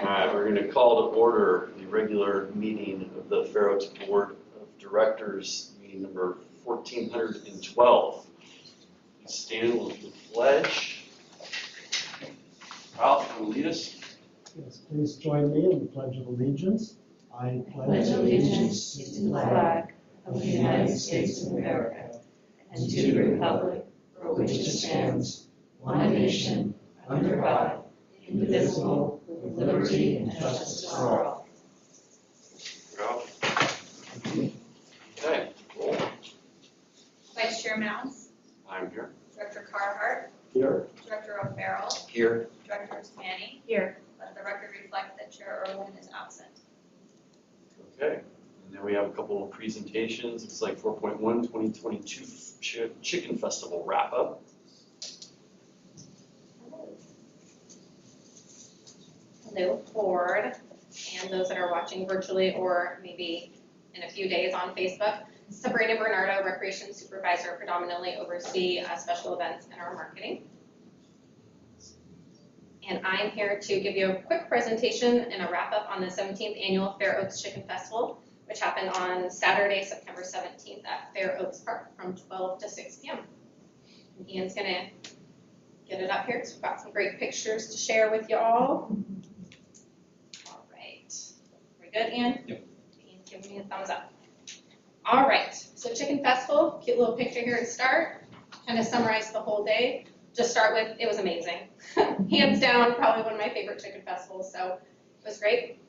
right, we're going to call to order the regular meeting of the Fair Oaks Board of Directors, meeting number 1412. Please stand with the pledge. Ralph, will you lead us? Yes, please join me in the Pledge of Allegiance. I pledge allegiance to the flag of the United States of America and to the republic for which it stands, one nation, under God, indivisible, with liberty and justice for all. Ralph? Okay, roll. Vice Chair Mouse, I'm here. Director Carhart, here. Director O'Farrell, Here. Director Manning. Here. Let the record reflect that Chair Irwin is absent. Okay, and then we have a couple of presentations. It's like 4.1 2022 Chicken Festival wrap-up. Hello, board, and those that are watching virtually or maybe in a few days on Facebook. Sabrina Bernardo, Recreation Supervisor, predominantly oversee special events and our marketing. And I'm here to give you a quick presentation and a wrap-up on the 17th Annual Fair Oaks Chicken Festival, which happened on Saturday, September 17th at Fair Oaks Park from 12 to 6 p.m. And Ian's gonna get it up here, so we've got some great pictures to share with y'all. All right, we good, Ian? Yep. Ian's giving me a thumbs up. All right, so Chicken Festival, cute little picture here to start, kind of summarize the whole day. Just start with, it was amazing. Hands down, probably one of my favorite chicken festivals, so it was great.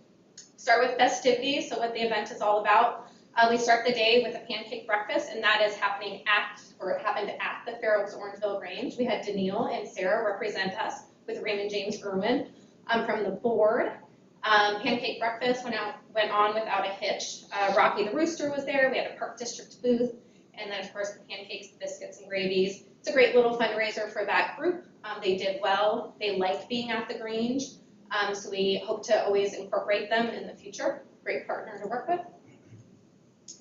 Start with festivities, so what the event is all about. We start the day with a pancake breakfast, and that is happening at, or it happened at the Fair Oaks Orangeville Grange. We had Daniil and Sarah represent us with Raymond James Irwin from the board. Pancake breakfast went on without a hitch. Rocky the Rooster was there. We had a Park District booth, and then of course the pancakes, biscuits, and gravies. It's a great little fundraiser for that group. They did well. They liked being at the Grange, so we hope to always incorporate them in the future. Great partner to work with.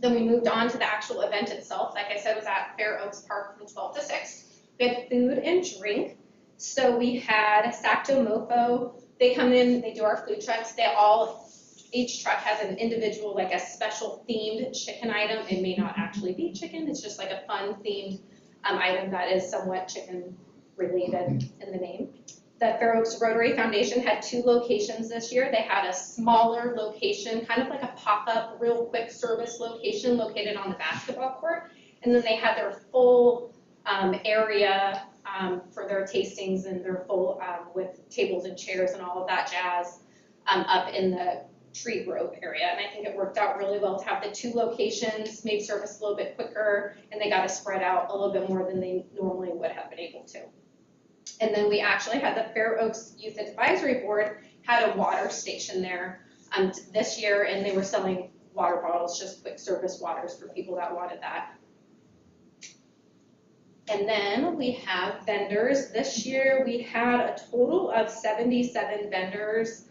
Then we moved on to the actual event itself. Like I said, it was at Fair Oaks Park from 12 to 6. We had food and drink. So we had Sacto Mofo. They come in, they do our food trucks. Each truck has an individual, like a special themed chicken item. It may not actually be chicken. It's just like a fun themed item that is somewhat chicken related in the name. The Fair Oaks Rotary Foundation had 2 locations this year. They had a smaller location, kind of like a pop-up, real quick service location located on the basketball court. And then they had their full area for their tastings and their full with tables and chairs and all of that jazz up in the tree grove area. And I think it worked out really well to have the 2 locations, made service a little bit quicker, and they got to spread out a little bit more than they normally would have been able to. And then we actually had the Fair Oaks Youth Advisory Board had a water station there this year, and they were selling water bottles, just quick service waters for people that wanted that. And then we have vendors. This year we had a total of 77 vendors.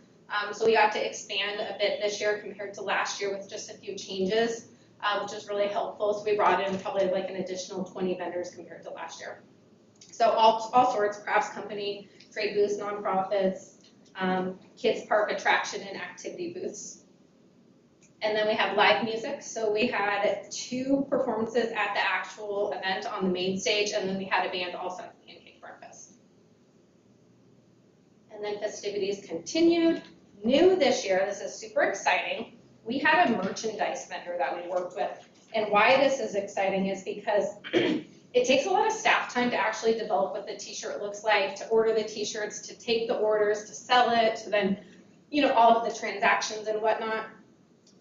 So we got to expand a bit this year compared to last year with just a few changes, which is really helpful. So we brought in probably like an additional 20 vendors compared to last year. So all sorts, crafts company, trade booths, nonprofits, kids park attraction and activity booths. And then we have live music. So we had 2 performances at the actual event on the main stage, and then we had a band also at the pancake breakfast. And then festivities continued. New this year, this is super exciting, we had a merchandise vendor that we worked with. And why this is exciting is because it takes a lot of staff time to actually develop what the t-shirt looks like, to order the t-shirts, to take the orders, to sell it, to then, all of the transactions and whatnot.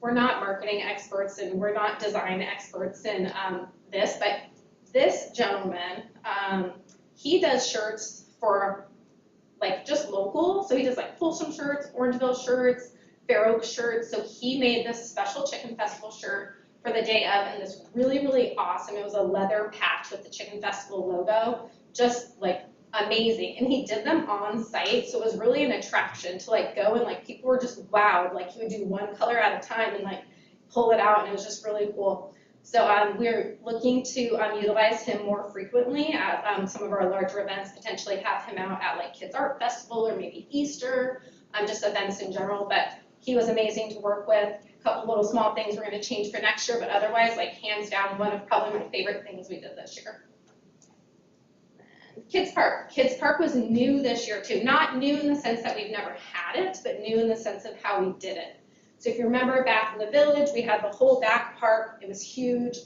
We're not marketing experts and we're not design experts in this, but this gentleman, he does shirts for like just local. So he does like Folsom shirts, Orangeville shirts, Fair Oaks shirts. So he made this special Chicken Festival shirt for the day of, and this really, really awesome. It was a leather patch with the Chicken Festival logo, just like amazing. And he did them on site, so it was really an attraction to like go and like people were just wowed. Like he would do one color at a time and like pull it out, and it was just really cool. So we're looking to utilize him more frequently at some of our larger events, potentially have him out at like Kids Art Festival or maybe Easter, just events in general, but he was amazing to work with. A couple little small things we're gonna change for next year, but otherwise, like hands down, one of probably my favorite things we did this year. Kids Park. Kids Park was new this year too. Not new in the sense that we've never had it, but new in the sense of how we did it. So if you remember back in the village, we had the whole back park. It was huge.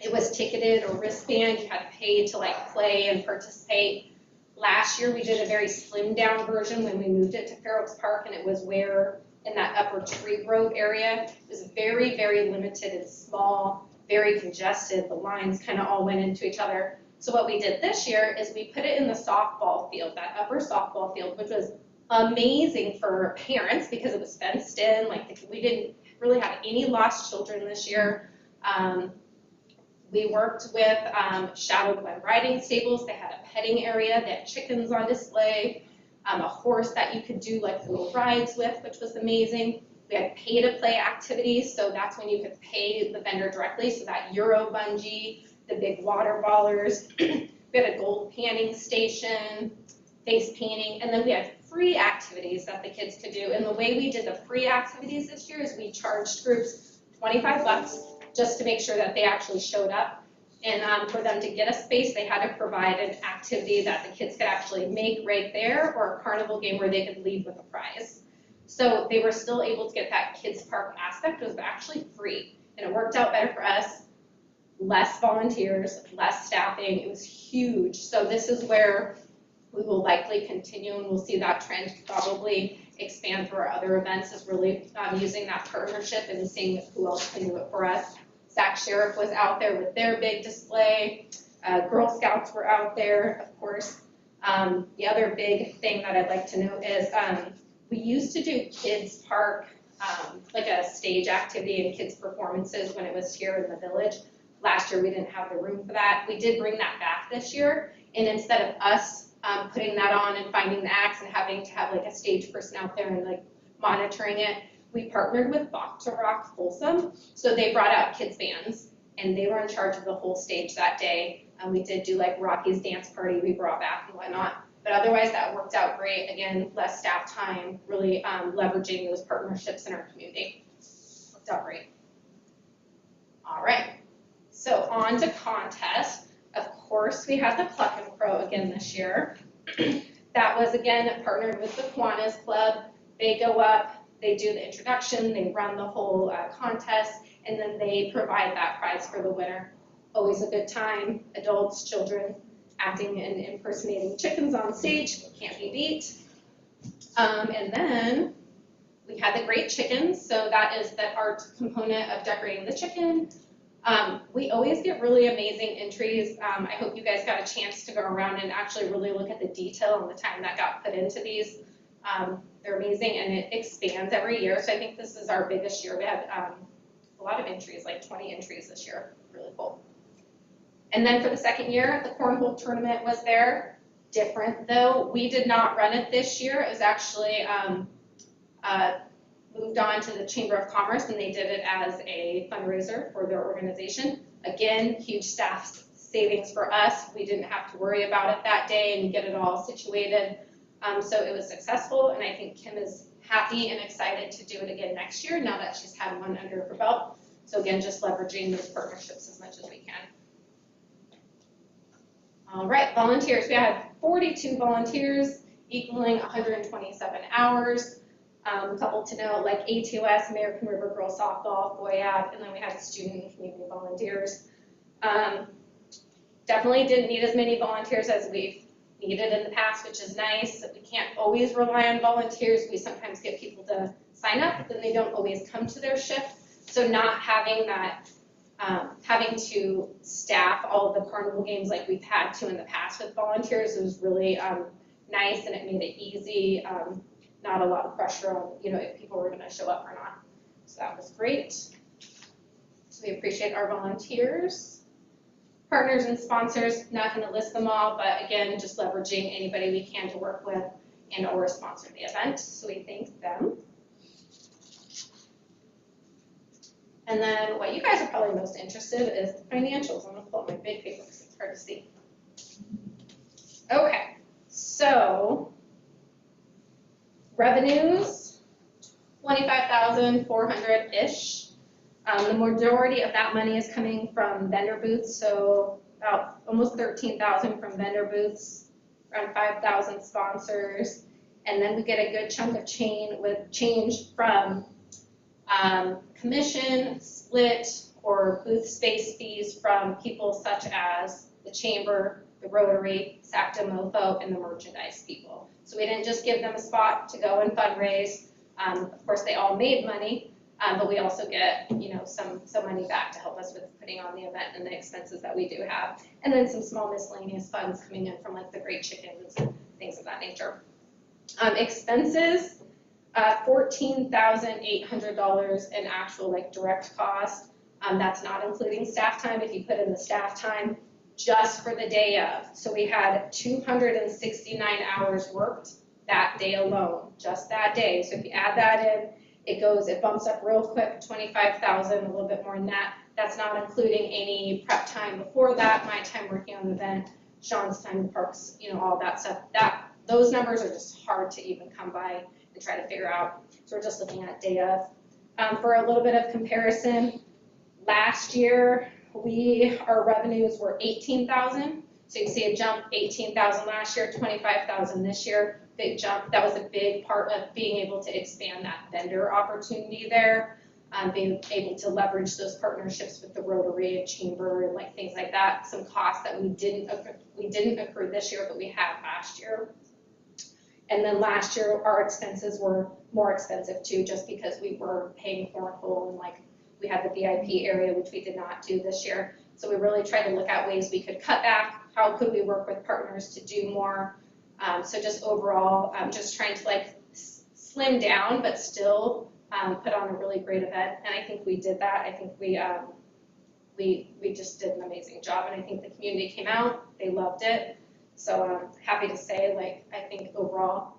It was ticketed or wristband. You had to pay to like play and participate. Last year we did a very slimmed down version when we moved it to Fair Oaks Park, and it was where in that upper tree grove area. It was very, very limited and small, very congested. The lines kind of all went into each other. So what we did this year is we put it in the softball field, that upper softball field, which was amazing for parents because it was fenced in. Like we didn't really have any lost children this year. We worked with Shadow Glen riding stables. They had a petting area. They had chickens on display, a horse that you could do like little rides with, which was amazing. We had pay-to-play activities, so that's when you could pay the vendor directly. So that Euro bungee, the big water ballers. We had a gold panning station, face painting, and then we had free activities that the kids could do. And the way we did the free activities this year is we charged groups $25 just to make sure that they actually showed up. And for them to get a space, they had to provide an activity that the kids could actually make right there, or a carnival game where they could leave with a prize. So they were still able to get that kids park aspect. It was actually free, and it worked out better for us. Less volunteers, less staffing. It was huge. So this is where we will likely continue, and we'll see that trend probably expand through our other events, is really using that partnership and seeing who else can do it for us. Sac Sheriff was out there with their big display. Girl Scouts were out there, of course. The other big thing that I'd like to note is we used to do Kids Park, like a stage activity and kids performances when it was here in the village. Last year we didn't have the room for that. We did bring that back this year, and instead of us putting that on and finding the acts and having to have like a stage person out there and like monitoring it, we partnered with Bach to Rock Folsom. So they brought out kids bands, and they were in charge of the whole stage that day. We did do like Rocky's dance party we brought back and whatnot. But otherwise that worked out great. Again, less staff time, really leveraging those partnerships in our community. Worked out great. All right. So on to contest. Of course, we had the Cluck and Crow again this year. That was, again, partnered with the Kiwanis Club. They go up, they do the introduction, they run the whole contest, and then they provide that prize for the winner. Always a good time. Adults, children, acting and impersonating chickens on stage, can't be beat. And then we had the Great Chickens. So that is the art component of decorating the chicken. We always get really amazing entries. I hope you guys got a chance to go around and actually really look at the detail and the time that got put into these. They're amazing, and it expands every year. So I think this is our biggest year. We had a lot of entries, like 20 entries this year. Really cool. And then for the second year, the Cornhole Tournament was there. Different though. We did not run it this year. It was actually moved on to the Chamber of Commerce, and they did it as a fundraiser for their organization. Again, huge staff savings for us. We didn't have to worry about it that day and get it all situated. So it was successful, and I think Kim is happy and excited to do it again next year now that she's had one under her belt. So again, just leveraging those partnerships as much as we can. All right, volunteers. We had 42 volunteers equaling 127 hours. A couple to note, like ATOS, American River Girls Softball, FOIAB, and then we had student and community volunteers. Definitely didn't need as many volunteers as we've needed in the past, which is nice. We can't always rely on volunteers. We sometimes get people to sign up, but then they don't always come to their shift. So not having that, having to staff all of the carnival games like we've had to in the past with volunteers was really nice, and it made it easy. Not a lot of pressure on, if people were going to show up or not. So that was great. So we appreciate our volunteers. Partners and sponsors, not going to list them all, but again, just leveraging anybody we can to work with and or sponsor the event. So we thank them. And then what you guys are probably most interested in is the financials. I'm going to pull up my big paper because it's hard to see. Okay, so Revenues, 25,400-ish. The majority of that money is coming from vendor booths, so about almost 13,000 from vendor booths, around 5,000 sponsors, and then we get a good chunk of change from commission, split, or booth space fees from people such as the Chamber, the Rotary, SACTA MoFo, and the merchandise people. So we didn't just give them a spot to go and fundraise. Of course, they all made money, but we also get, some money back to help us with putting on the event and the expenses that we do have. And then some small miscellaneous funds coming in from like the Great Chickens and things of that nature. Expenses, $14,800 in actual like direct cost. That's not including staff time if you put in the staff time just for the day of. So we had 269 hours worked that day alone, just that day. So if you add that in, it bumps up real quick, 25,000, a little bit more than that. That's not including any prep time before that, my time working on the event, Sean's time in parks, all that stuff. Those numbers are just hard to even come by and try to figure out. So we're just looking at day of. For a little bit of comparison, last year, our revenues were 18,000. So you can see a jump, 18,000 last year, 25,000 this year. Big jump. That was a big part of being able to expand that vendor opportunity there, being able to leverage those partnerships with the Rotary and Chamber and like things like that. Some costs that we didn't accrue this year, but we had last year. And then last year, our expenses were more expensive too, just because we were paying cornhole and like we had the VIP area, which we did not do this year. So we really tried to look at ways we could cut back. How could we work with partners to do more? So just overall, just trying to like slim down, but still put on a really great event. And I think we did that. I think we just did an amazing job. And I think the community came out, they loved it. So I'm happy to say, like, I think overall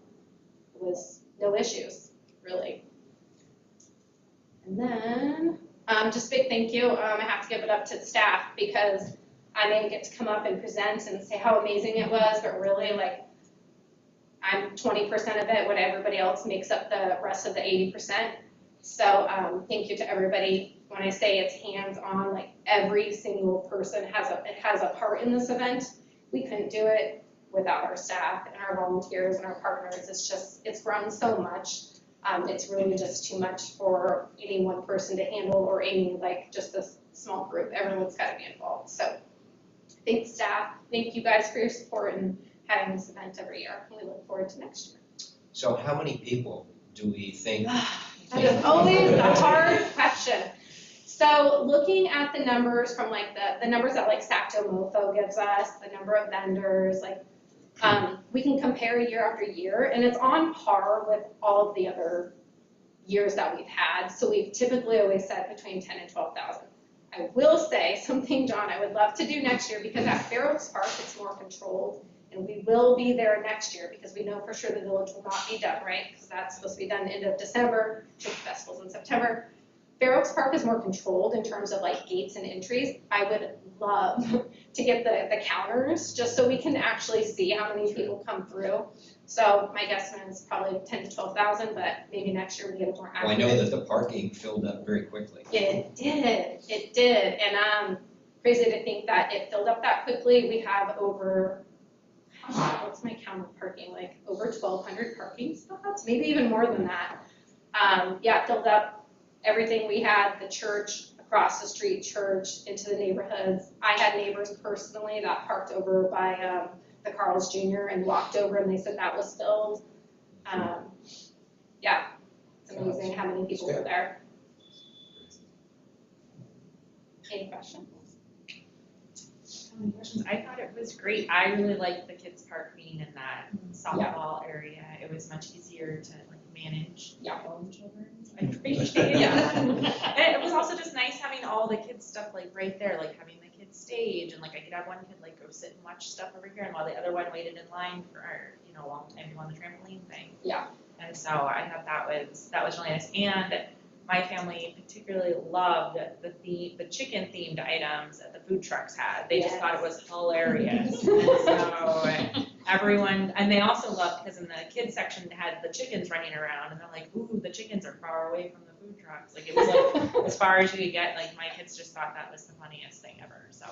it was no issues, really. And then just big thank you. I have to give it up to the staff because I didn't get to come up and present and say how amazing it was, but really like I'm 20% of it, what everybody else makes up the rest of the 80%. So thank you to everybody. When I say it's hands-on, like every single person has a part in this event. We couldn't do it without our staff and our volunteers and our partners. It's grown so much. It's really just too much for any one person to handle or any like just a small group. Everyone's got to be involved. So thanks staff. Thank you guys for your support and having this event every year. We look forward to next year. So how many people do we think? That is always a hard question. So looking at the numbers from like the numbers that like SACTA MoFo gives us, the number of vendors, like we can compare year after year, and it's on par with all of the other years that we've had. So we've typically always said between 10 and 12,000. I will say something, John, I would love to do next year because at Fair Oaks Park it's more controlled, and we will be there next year because we know for sure the village will not be done, right? Because that's supposed to be done end of December, Chicken Festival's in September. Fair Oaks Park is more controlled in terms of like gates and entries. I would love to get the counters just so we can actually see how many people come through. So my guesstimate is probably 10 to 12,000, but maybe next year we get a more accurate. Well, I know that the parking filled up very quickly. It did, and crazy to think that it filled up that quickly. We have over, what's my count of parking, like over 1,200 parking spots, maybe even more than that. Yeah, it filled up. Everything we had, the church, across the street church, into the neighborhoods. I had neighbors personally that parked over by the Carl's Jr. and walked over and they said that was filled. Yeah, it's amazing how many people were there. Any questions? Questions? I thought it was great. I really liked the kids park being in that softball area. It was much easier to like manage all the children. So I appreciate it. And it was also just nice having all the kids stuff like right there, like having the kids stage and like I could have one kid like go sit and watch stuff over here and while the other one waited in line for a long time to go on the trampoline thing. Yeah. And so I thought that was really nice. And my family particularly loved the chicken themed items that the food trucks had. They just thought it was hilarious. And so everyone, and they also loved, because in the kids section they had the chickens running around, and they're like, ooh, the chickens are far away from the food trucks. Like, it was like as far as you could get. Like, my kids just thought that was the funniest thing ever. So,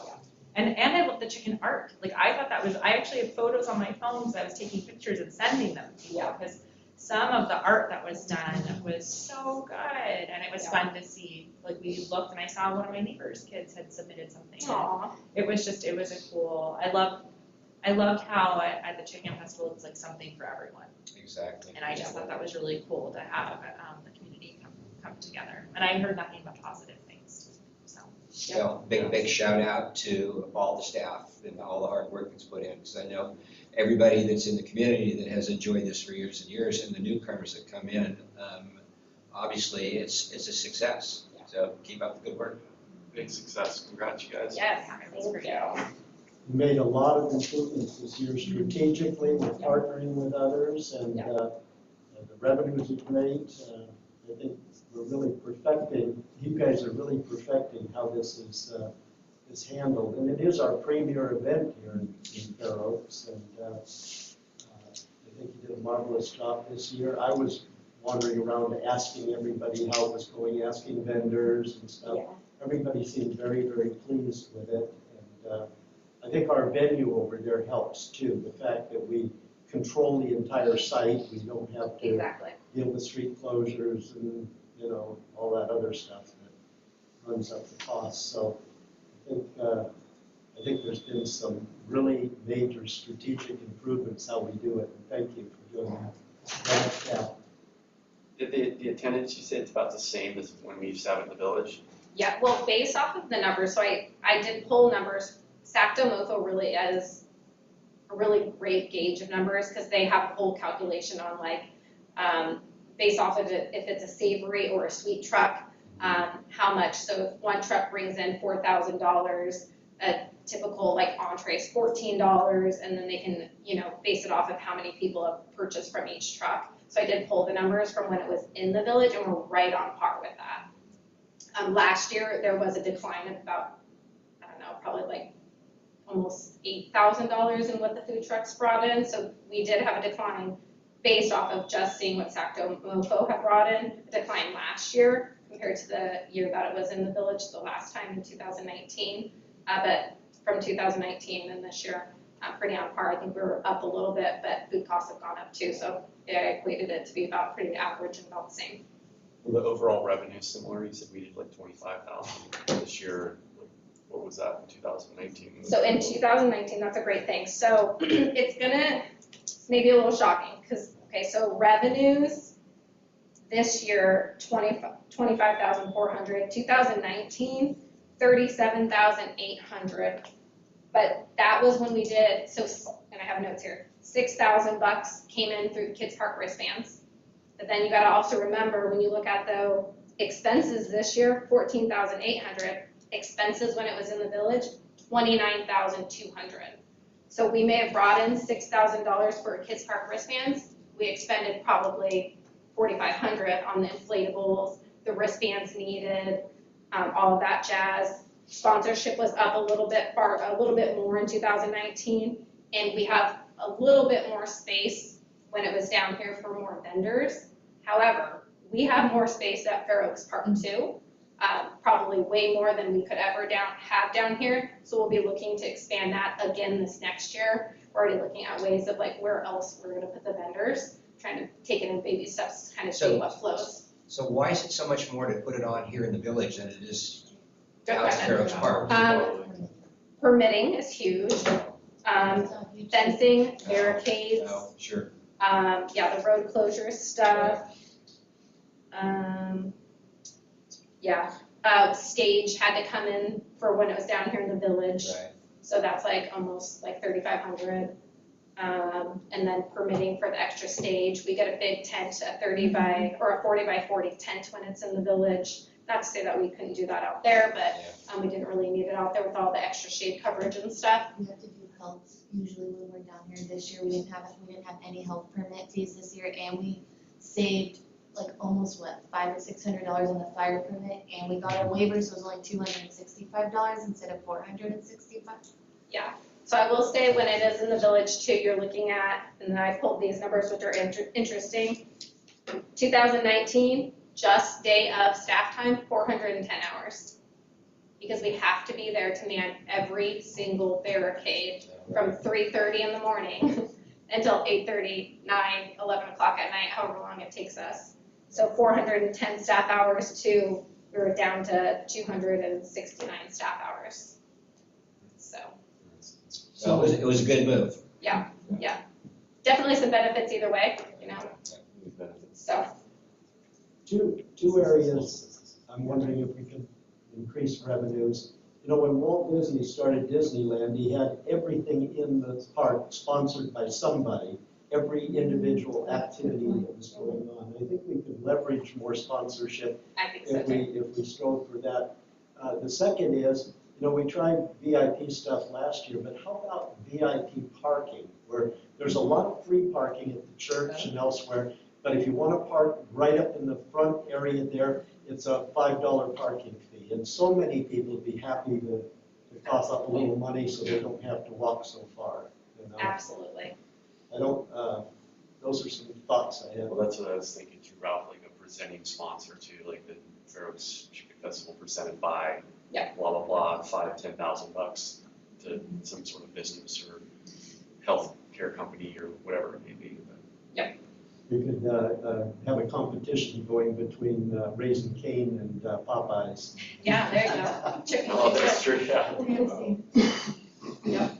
and I love the chicken art. Like, I thought that was, I actually have photos on my phone because I was taking pictures and sending them to people, because some of the art that was done was so good, and it was fun to see. Like, we looked, and I saw one of my neighbor's kids had submitted something. Aw. It was a cool, I loved how at the chicken festival, it's like something for everyone. Exactly. And I just thought that was really cool to have the community come together. And I heard nothing but positive things, so. Well, big shout out to all the staff and all the hard work that's put in, because I know everybody that's in the community that has enjoyed this for years and years, and the newcomers that come in, obviously it's a success. So keep up the good work. Big success, congrats you guys. Yes, thank you. We made a lot of improvements this year strategically with partnering with others, and the revenues are great. I think we're really perfecting, you guys are really perfecting how this is handled. And it is our premier event here in Fair Oaks, and I think you did a marvelous job this year. I was wandering around asking everybody how it was going, asking vendors and stuff. Everybody seemed very, very pleased with it. And I think our venue over there helps too. The fact that we control the entire site, we don't have to Exactly. deal with street closures and, all that other stuff that runs up the cost. So I think there's been some really major strategic improvements how we do it. And thank you for doing that. The attendance, you said it's about the same as when we used to have it in the village? Yeah, well, based off of the numbers, so I did pull numbers. Sacto-Mofo really is a really great gauge of numbers, because they have a whole calculation on based off of it, if it's a savory or a sweet truck, how much. So if one truck brings in $4,000, a typical entree is $14, and then they can base it off of how many people have purchased from each truck. So I did pull the numbers from when it was in the village, and we're right on par with that. Last year there was a decline of about, I don't know, probably almost $8,000 in what the food trucks brought in. So we did have a decline based off of just seeing what Sacto-Mofo had brought in, a decline last year compared to the year that it was in the village the last time in 2019. But from 2019 and this year, pretty on par. I think we were up a little bit, but food costs have gone up too. So I equated it to be about pretty average and about the same. Well, the overall revenue is similar. You said we did 25,000 this year. What was that in 2019? So in 2019, that's a great thing. So it's maybe a little shocking because, so revenues this year, 25,400, 2019, 37,800. But that was when we did, and I have notes here, $6,000 came in through Kids Park wristbands. But then you gotta also remember, when you look at the expenses this year, 14,800. Expenses when it was in the village, 29,200. So we may have brought in $6,000 for Kids Park wristbands. We expended probably 4,500 on the inflatables, the wristbands needed, all of that jazz. Sponsorship was up a little bit more in 2019, and we have a little bit more space when it was down here for more vendors. However, we have more space at Fair Oaks Park too, probably way more than we could ever have down here. So we'll be looking to expand that again this next year. We're already looking at ways of where else we're going to put the vendors, trying to take it in baby steps to kind of see what flows. So why is it so much more to put it on here in the village than it is Good out at question. Fair Oaks Park? Permitting is huge. Fencing, barricades. Oh, sure. The road closure stuff. Stage had to come in for when it was down here in the village. Right. So that's almost 3,500. And then permitting for the extra stage. We get a big tent, a 40 by 40 tent when it's in the village. Not to say that we couldn't do that out there, but we didn't really need it out there with all the extra shade coverage and stuff. We have to do health usually when we're down here. This year we didn't have any health permit fees this year, and we saved like almost what, $500 or $600 on the fire permit, and we got our waivers, so it was only $265 instead of $465. Yeah, so I will say when it is in the village too, you're looking at, and I pulled these numbers which are interesting. 2019, just day of staff time, 410 hours. Because we have to be there to man every single barricade from 3:30 in the morning until 8:30, 9, 11 o'clock at night, however long it takes us. So 410 staff hours to, we were down to 269 staff hours. So. So it was a good move. Definitely some benefits either way, you know, so. Two areas, I'm wondering if we can increase revenues. You know, when Walt Disney started Disneyland, he had everything in the park sponsored by somebody, every individual activity that was going on. I think we could leverage more sponsorship I think so too. if we strove for that. The second is, you know, we tried VIP stuff last year, but how about VIP parking, where there's a lot of free parking at the church and elsewhere, but if you want to park right up in the front area there, it's a $5 parking fee. And so many people would be happy to cough up a little money so they don't have to walk so far. You know? Absolutely. I don't, those are some thoughts I have. Well, that's what I was thinking too, Ralph, like a presenting sponsor too, like the Fair Oaks Chicken Festival presented by Yeah. blah, blah, blah, $5,000-10,000 to some sort of business or health care company or whatever it may be. We could have a competition going between Raising Cane and Popeyes. Yeah, there you go. Chicken Oh, that's wings. true, yeah. Yep.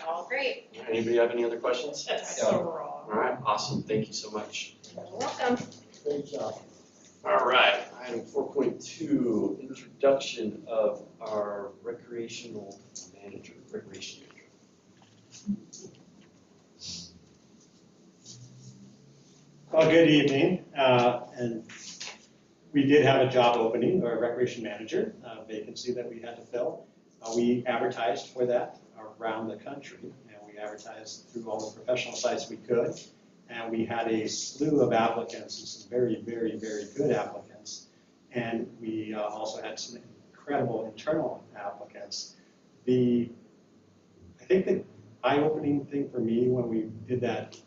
All great. All right, anybody have any other questions? That's Yeah. so wrong. All right, awesome, thank you so much. You're welcome. Great job. All right, item 4.2, introduction of our recreation manager. Well, good evening, and we did have a job opening, or a recreation manager vacancy that we had to fill. We advertised for that around the country, and we advertised through all the professional sites we could, and we had a slew of applicants, and some very, very, very good applicants, and we also had some incredible internal applicants. I think the eye-opening thing for me when we did that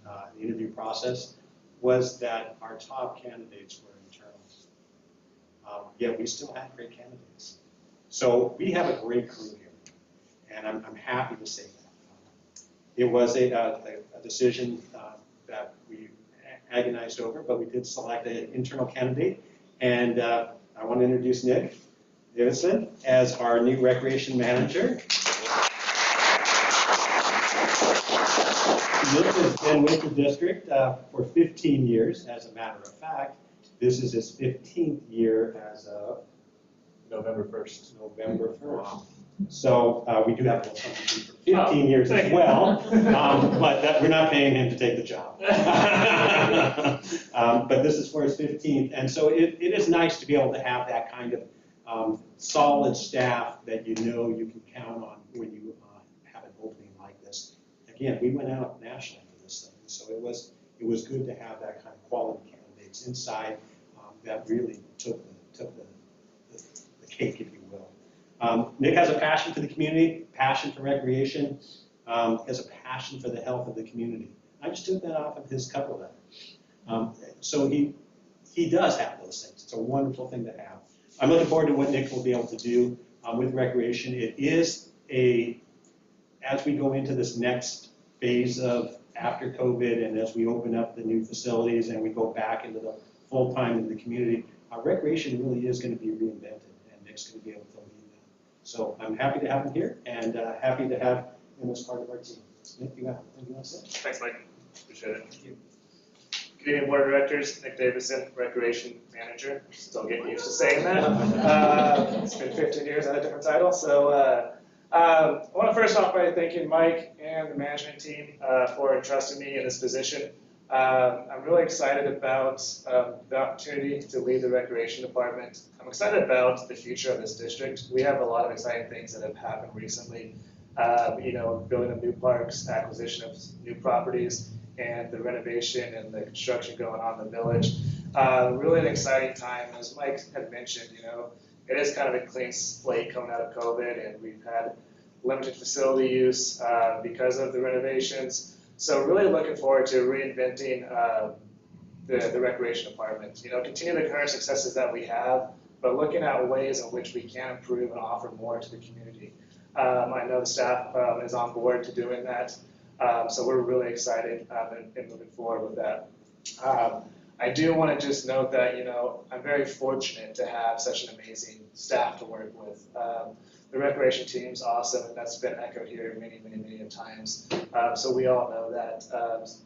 interview process was that our top candidates were internals. Yet we still had great candidates. So we have a great crew here, and I'm happy to say that. It was a decision that we agonized over, but we did select an internal candidate, and I want to introduce Nick Davidson as our new recreation manager. Nick has been with the district for 15 years, as a matter of fact. This is his 15th year as of November 1st. November 1st. So we do have a little something for 15 years as well, but we're not paying him to take the job. But this is for his 15th, and so it is nice to be able to have that kind of solid staff that you know you can count on when you have an opening like this. Again, we went out nationally for this thing, so it was good to have that kind of quality candidates inside that really took the cake, if you will. Nick has a passion for the community, passion for recreation, has a passion for the health of the community. I just took that off of his cover letter. So he does have those things. It's a wonderful thing to have. I'm looking forward to what Nick will be able to do with recreation. It is as we go into this next phase of after COVID and as we open up the new facilities and we go back into the full time in the community, recreation really is going to be reinvented, and Nick's going to be able to lead that. So I'm happy to have him here and happy to have him as part of our team. Nick, you have anything you want to say? Thanks, Mike. Appreciate it. Thank you. Good evening, Board of Directors. Nick Davison, Recreation Manager. Still getting used to saying that. It's been 15 years at a different title. So I want to first off by thanking Mike and the management team for entrusting me in this position. I'm really excited about the opportunity to lead the Recreation Department. I'm excited about the future of this district. We have a lot of exciting things that have happened recently. Building of new parks, acquisition of new properties, and the renovation and the construction going on in the village. Really an exciting time, as Mike had mentioned, it is kind of a clean slate coming out of COVID, and we've had limited facility use because of the renovations. So really looking forward to reinventing the recreation department. Continue the current successes that we have, but looking at ways in which we can improve and offer more to the community. I know the staff is on board to doing that, so we're really excited and moving forward with that. I do want to just note that, I'm very fortunate to have such an amazing staff to work with. The recreation team's awesome, and that's been echoed here many, many, many times. So we all know that.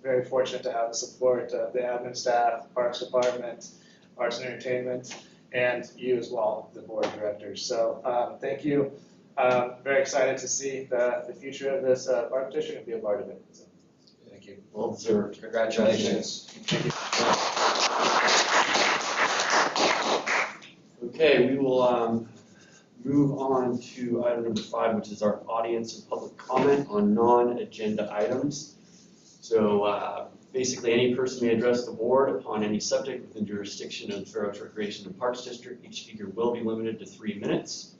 Very fortunate to have the support of the admin staff, Parks Department, Arts and Entertainment, and you as well, the board of directors. So thank you. Very excited to see the future of this park district and be a part of it. So, thank you. Well deserved. Congratulations. Thank you. Okay, we will move on to item number 5, which is our audience and public comment on non-agenda items. So basically, any person may address the board upon any subject within jurisdiction of the Fair Oaks Recreation and Parks District. Each speaker will be limited to 3 minutes.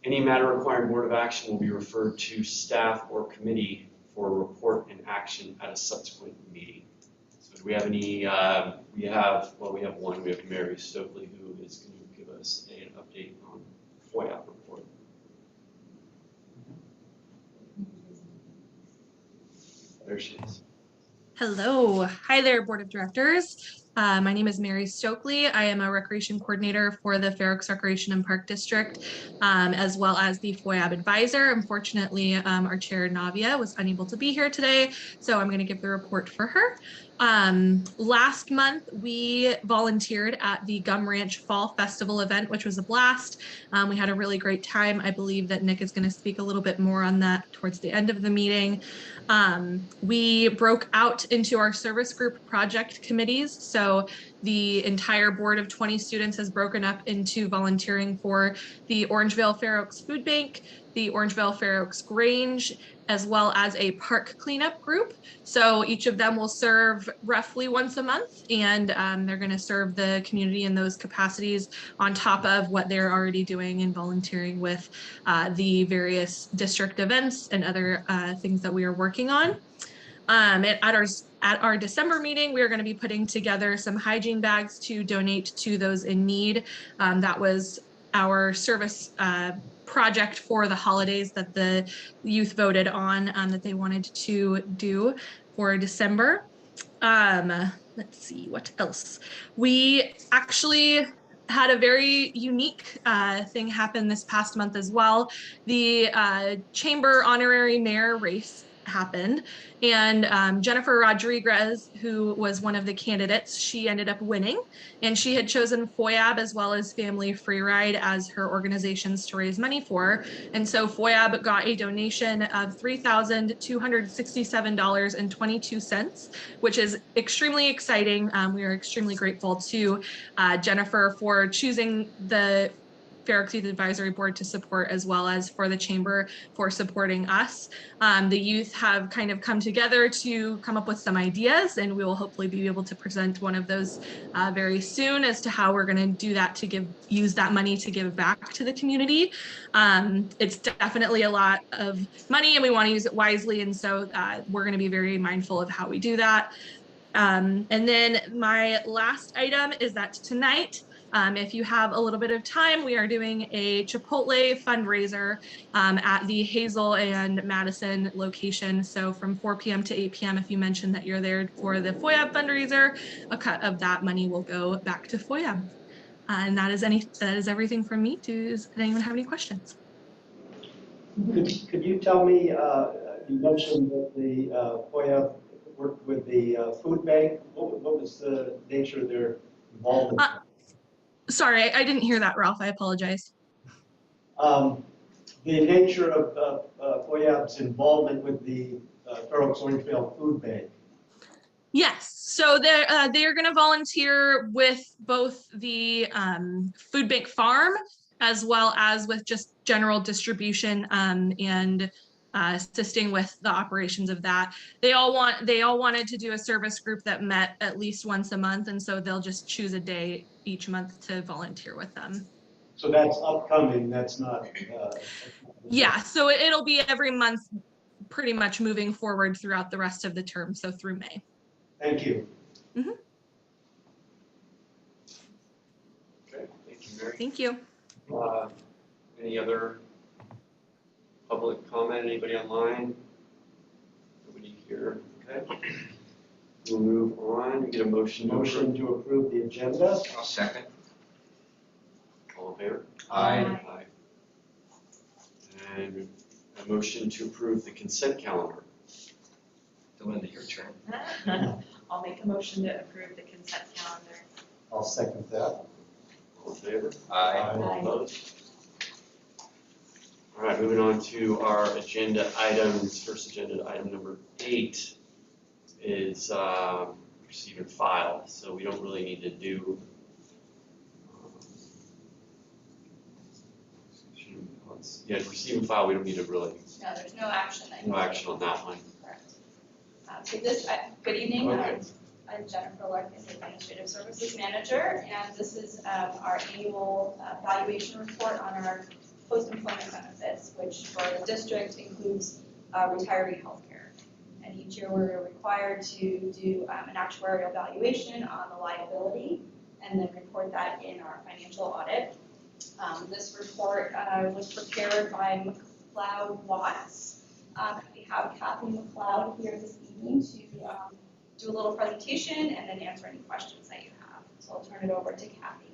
Any matter requiring board of action will be referred to staff or committee for a report and action at a subsequent meeting. So do we have any, we have one. We have Mary Stokely, who is going to give us an update on FOIA report. There she is. Hello. Hi there, Board of Directors. My name is Mary Stokely. I am a recreation coordinator for the Fair Oaks Recreation and Park District, as well as the FOIAB advisor. Unfortunately, our chair, Navia, was unable to be here today, so I'm going to give the report for her. Last month, we volunteered at the Gum Ranch Fall Festival event, which was a blast. We had a really great time. I believe that Nick is going to speak a little bit more on that towards the end of the meeting. We broke out into our service group project committees. So the entire board of 20 students has broken up into volunteering for the Orangevale Fair Oaks Food Bank, the Orangevale Fair Oaks Grange, as well as a park cleanup group. So each of them will serve roughly once a month, and they're going to serve the community in those capacities on top of what they're already doing and volunteering with the various district events and other things that we are working on. At our December meeting, we are going to be putting together some hygiene bags to donate to those in need. That was our service project for the holidays that the youth voted on that they wanted to do for December. Let's see, what else? We actually had a very unique thing happen this past month as well. The Chamber Honorary Mayor race happened, and Jennifer Rodriguez, who was one of the candidates, she ended up winning, and she had chosen FOIAB as well as Family Free Ride as her organizations to raise money for. And so FOIAB got a donation of $3,267.22, which is extremely exciting. We are extremely grateful to Jennifer for choosing the Fair Oaks Youth Advisory Board to support, as well as for the Chamber for supporting us. The youth have kind of come together to come up with some ideas, and we will hopefully be able to present one of those very soon as to how we're going to do that to use that money to give back to the community. It's definitely a lot of money, and we want to use it wisely, and so we're going to be very mindful of how we do that. And then my last item is that tonight, if you have a little bit of time, we are doing a Chipotle fundraiser at the Hazel and Madison location. So from 4 p.m. to 8 p.m., if you mention that you're there for the FOIAB fundraiser, a cut of that money will go back to FOIAB. And that is everything from me. Does anyone have any questions? Could you tell me, you mentioned that the FOIAB worked with the food bank. What was the nature of their involvement? Sorry, I didn't hear that, Ralph. I apologize. The nature of FOIAB's involvement with the Fair Oaks Orangevale Food Bank. Yes, so they are going to volunteer with both the food bank farm as well as with just general distribution and assisting with the operations of that. They all wanted to do a service group that met at least once a month, and so they'll just choose a day each month to volunteer with them. So that's upcoming, that's not. Yeah, so it'll be every month pretty much moving forward throughout the rest of the term, so through May. Thank you. Okay, thank you, Mary. Thank you. Any other public comment? Anybody online? Nobody here? Okay. We'll move on. We get a motion. Motion to approve the agenda. I'll second. All in favor? Aye. Aye. And a motion to approve the consent calendar. Linda, your turn. I'll make a motion to approve the consent calendar. I'll second that. All in favor? Aye. All opposed? All right, moving on to our agenda items. First agenda item number 8 is receive and file. So we don't really need to do receive and file. We don't need to really No, there's no action. no action on that one. Correct. So this, good evening. Okay. I'm Jennifer Larkins, Administrative Services Manager, and this is our annual valuation report on our post-employment benefits, which for the district includes retiree healthcare. And each year we're required to do an actuarial valuation on the liability and then report that in our financial audit. This report was prepared by McLeod Watts. We have Kathy McLeod here this evening to do a little presentation and then answer any questions that you have. So I'll turn it over to Kathy.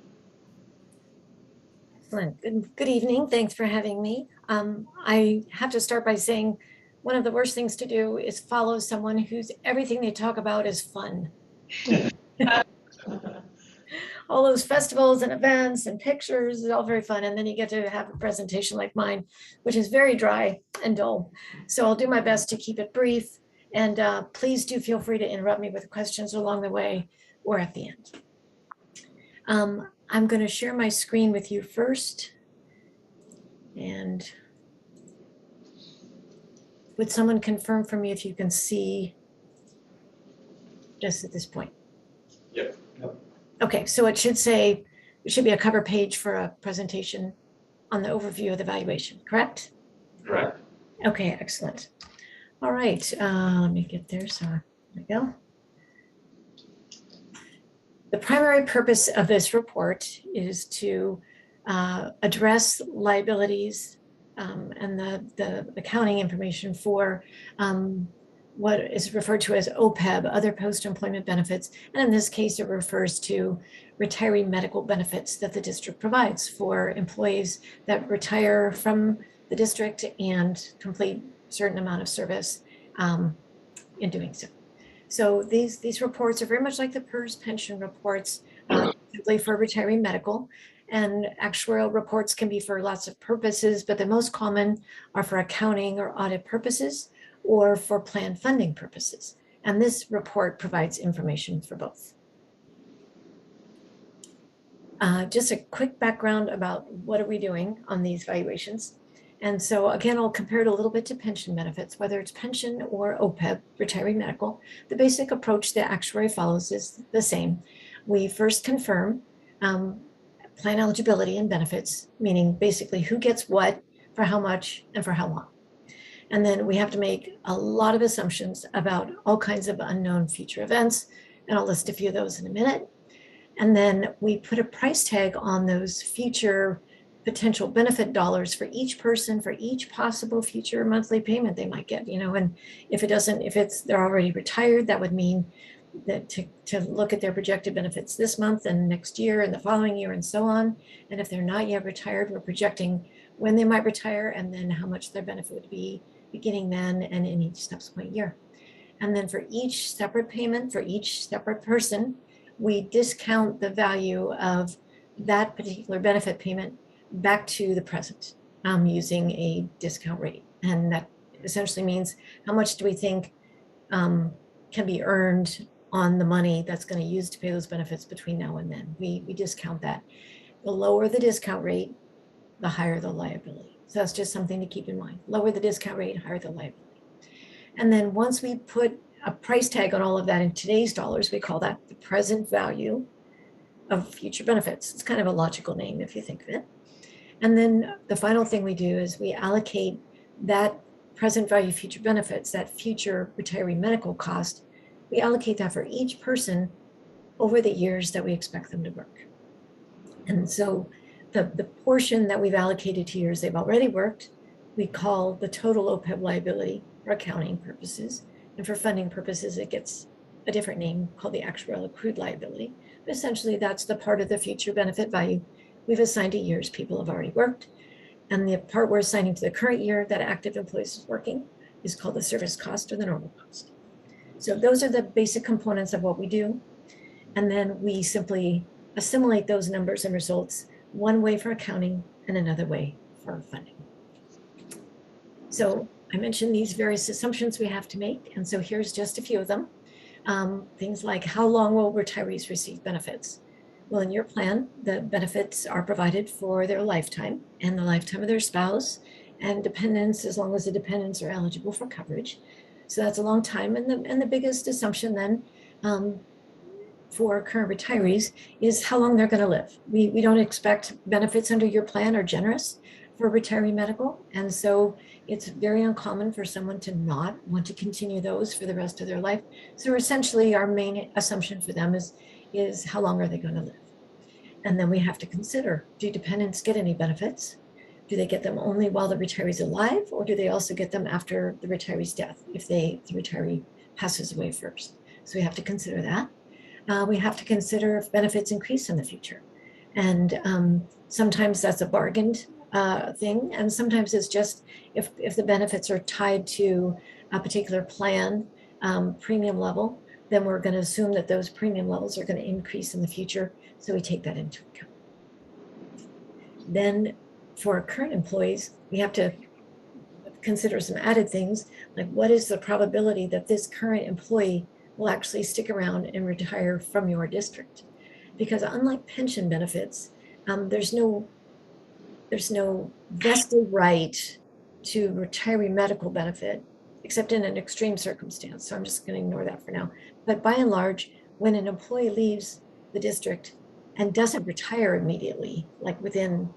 Excellent. Good evening. Thanks for having me. I have to start by saying one of the worst things to do is follow someone whose everything they talk about is fun. All those festivals and events and pictures is all very fun. And then you get to have a presentation like mine, which is very dry and dull. So I'll do my best to keep it brief. And please do feel free to interrupt me with questions along the way or at the end. I'm going to share my screen with you first. And would someone confirm for me if you can see just at this point? Yep. Okay, so it should say, it should be a cover page for a presentation on the overview of the valuation, correct? Correct. Okay, excellent. All right, let me get there. So there we go. The primary purpose of this report is to address liabilities and the accounting information for what is referred to as OPEB, other post-employment benefits. And in this case, it refers to retiree medical benefits that the district provides for employees that retire from the district and complete a certain amount of service in doing so. So these reports are very much like the PERS pension reports, simply for retiree medical. And actuarial reports can be for lots of purposes, but the most common are for accounting or audit purposes or for plan funding purposes. And this report provides information for both. Just a quick background about what are we doing on these valuations. And so again, I'll compare it a little bit to pension benefits, whether it's pension or OPEB, retiree medical. The basic approach the actuary follows is the same. We first confirm plan eligibility and benefits, meaning basically who gets what, for how much, and for how long. And then we have to make a lot of assumptions about all kinds of unknown future events, and I'll list a few of those in a minute. And then we put a price tag on those future potential benefit dollars for each person, for each possible future monthly payment they might get, and if they're already retired, that would mean that to look at their projected benefits this month and next year and the following year and so on. And if they're not yet retired, we're projecting when they might retire and then how much their benefit would be beginning then and in each subsequent year. And then for each separate payment, for each separate person, we discount the value of that particular benefit payment back to the present using a discount rate. And that essentially means how much do we think can be earned on the money that's going to use to pay those benefits between now and then. We discount that. The lower the discount rate, the higher the liability. So that's just something to keep in mind. Lower the discount rate, higher the liability. And then once we put a price tag on all of that in today's dollars, we call that the present value of future benefits. It's kind of a logical name if you think of it. And then the final thing we do is we allocate that present value future benefits, that future retiree medical cost, we allocate that for each person over the years that we expect them to work. And so the portion that we've allocated to years they've already worked, we call the total OPEB liability for accounting purposes. And for funding purposes, it gets a different name called the actuarial accrued liability. But essentially, that's the part of the future benefit value we've assigned to years people have already worked. And the part we're assigning to the current year that active employees is working is called the service cost or the normal cost. So those are the basic components of what we do. And then we simply assimilate those numbers and results one way for accounting and another way for funding. So I mentioned these various assumptions we have to make. And so here's just a few of them. Things like how long will retirees receive benefits? Well, in your plan, the benefits are provided for their lifetime and the lifetime of their spouse and dependents, as long as the dependents are eligible for coverage. So that's a long time. And the biggest assumption then for current retirees is how long they're going to live. We don't expect benefits under your plan are generous for retiree medical. And so it's very uncommon for someone to not want to continue those for the rest of their life. So essentially our main assumption for them is how long are they going to live? And then we have to consider, do dependents get any benefits? Do they get them only while the retiree is alive, or do they also get them after the retiree's death if the retiree passes away first? So we have to consider that. We have to consider if benefits increase in the future. And sometimes that's a bargained thing, and sometimes it's just if the benefits are tied to a particular plan premium level, then we're going to assume that those premium levels are going to increase in the future. So we take that into account. Then for current employees, we have to consider some added things, like what is the probability that this current employee will actually stick around and retire from your district? Because unlike pension benefits, there's no vested right to retiree medical benefit, except in an extreme circumstance. So I'm just going to ignore that for now. But by and large, when an employee leaves the district and doesn't retire immediately, like within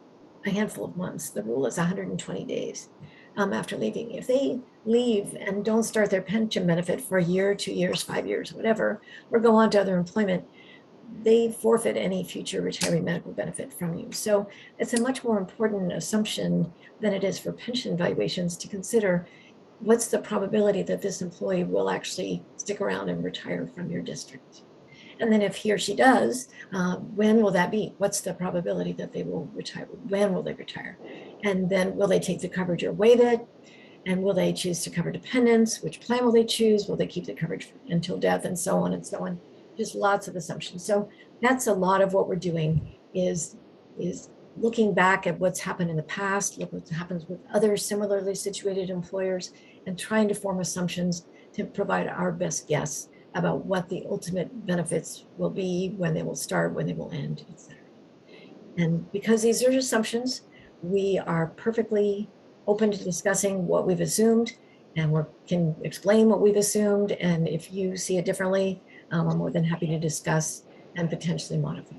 a handful of months, the rule is 120 days after leaving. If they leave and don't start their pension benefit for a year, 2 years, 5 years, whatever, or go on to other employment, they forfeit any future retiree medical benefit from you. So it's a much more important assumption than it is for pension valuations to consider what's the probability that this employee will actually stick around and retire from your district. And then if he or she does, when will that be? What's the probability that they will retire? When will they retire? And then will they take the coverage or waive it? And will they choose to cover dependents? Which plan will they choose? Will they keep the coverage until death, and so on and so on? Just lots of assumptions. So that's a lot of what we're doing is looking back at what's happened in the past, look what happens with other similarly situated employers, and trying to form assumptions to provide our best guess about what the ultimate benefits will be, when they will start, when they will end, etc. And because these are assumptions, we are perfectly open to discussing what we've assumed, and we can explain what we've assumed. And if you see it differently, I'm more than happy to discuss and potentially modify.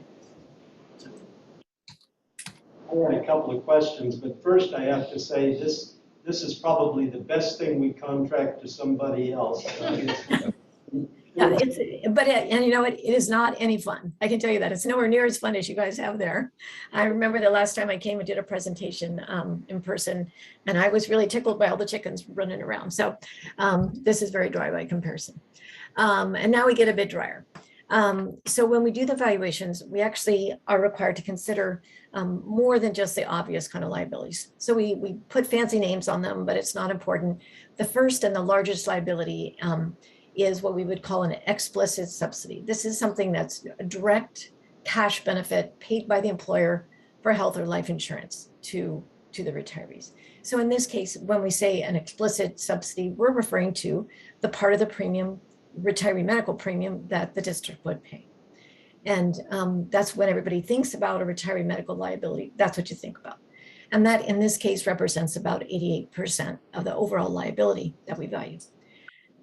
I had a couple of questions, but first I have to say this is probably the best thing we contract to somebody else. Yeah, and you know what? It is not any fun. I can tell you that. It's nowhere near as fun as you guys have there. I remember the last time I came and did a presentation in person, and I was really tickled by all the chickens running around. So this is very dry by comparison. And now we get a bit drier. So when we do the valuations, we actually are required to consider more than just the obvious kind of liabilities. So we put fancy names on them, but it's not important. The first and the largest liability is what we would call an explicit subsidy. This is something that's a direct cash benefit paid by the employer for health or life insurance to the retirees. So in this case, when we say an explicit subsidy, we're referring to the part of the premium, retiree medical premium, that the district would pay. And that's when everybody thinks about a retiree medical liability. That's what you think about. And that in this case represents about 88% of the overall liability that we value.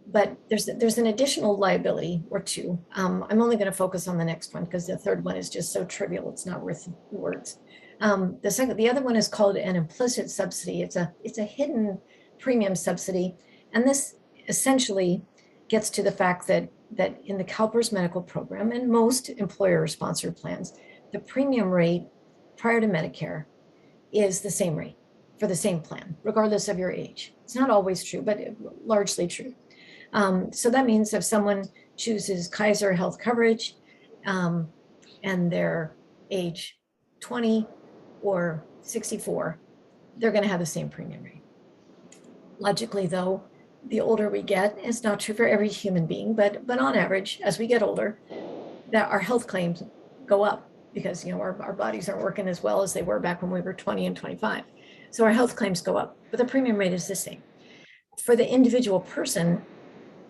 But there's an additional liability or two. I'm only going to focus on the next one because the third one is just so trivial, it's not worth the words. The other one is called an implicit subsidy. It's a hidden premium subsidy. And this essentially gets to the fact that in the CalPERS medical program and most employer-sponsored plans, the premium rate prior to Medicare is the same rate for the same plan, regardless of your age. It's not always true, but largely true. So that means if someone chooses Kaiser Health coverage and they're age 20 or 64, they're going to have the same premium rate. Logically, though, the older we get, it's not true for every human being, but on average, as we get older, that our health claims go up because our bodies aren't working as well as they were back when we were 20 and 25. So our health claims go up, but the premium rate is the same. For the individual person,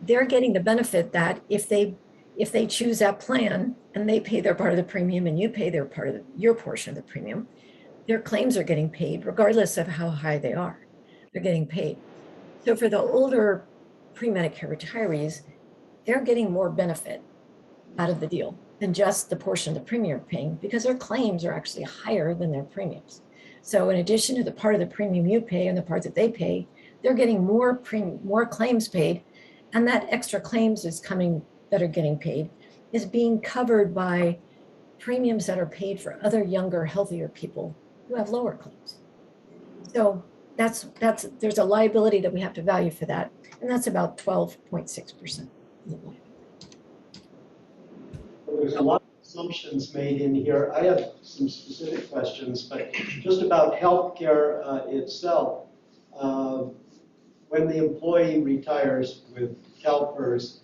they're getting the benefit that if they choose that plan and they pay their part of the premium and you pay their part of your portion of the premium, their claims are getting paid regardless of how high they are. They're getting paid. So for the older pre-Medicare retirees, they're getting more benefit out of the deal than just the portion of the premium they're paying because their claims are actually higher than their premiums. So in addition to the part of the premium you pay and the part that they pay, they're getting more claims paid. And that extra claims that are getting paid is being covered by premiums that are paid for other younger, healthier people who have lower claims. So there's a liability that we have to value for that. And that's about 12.6%. There's a lot of assumptions made in here. I have some specific questions, but just about healthcare itself. When the employee retires with CalPERS,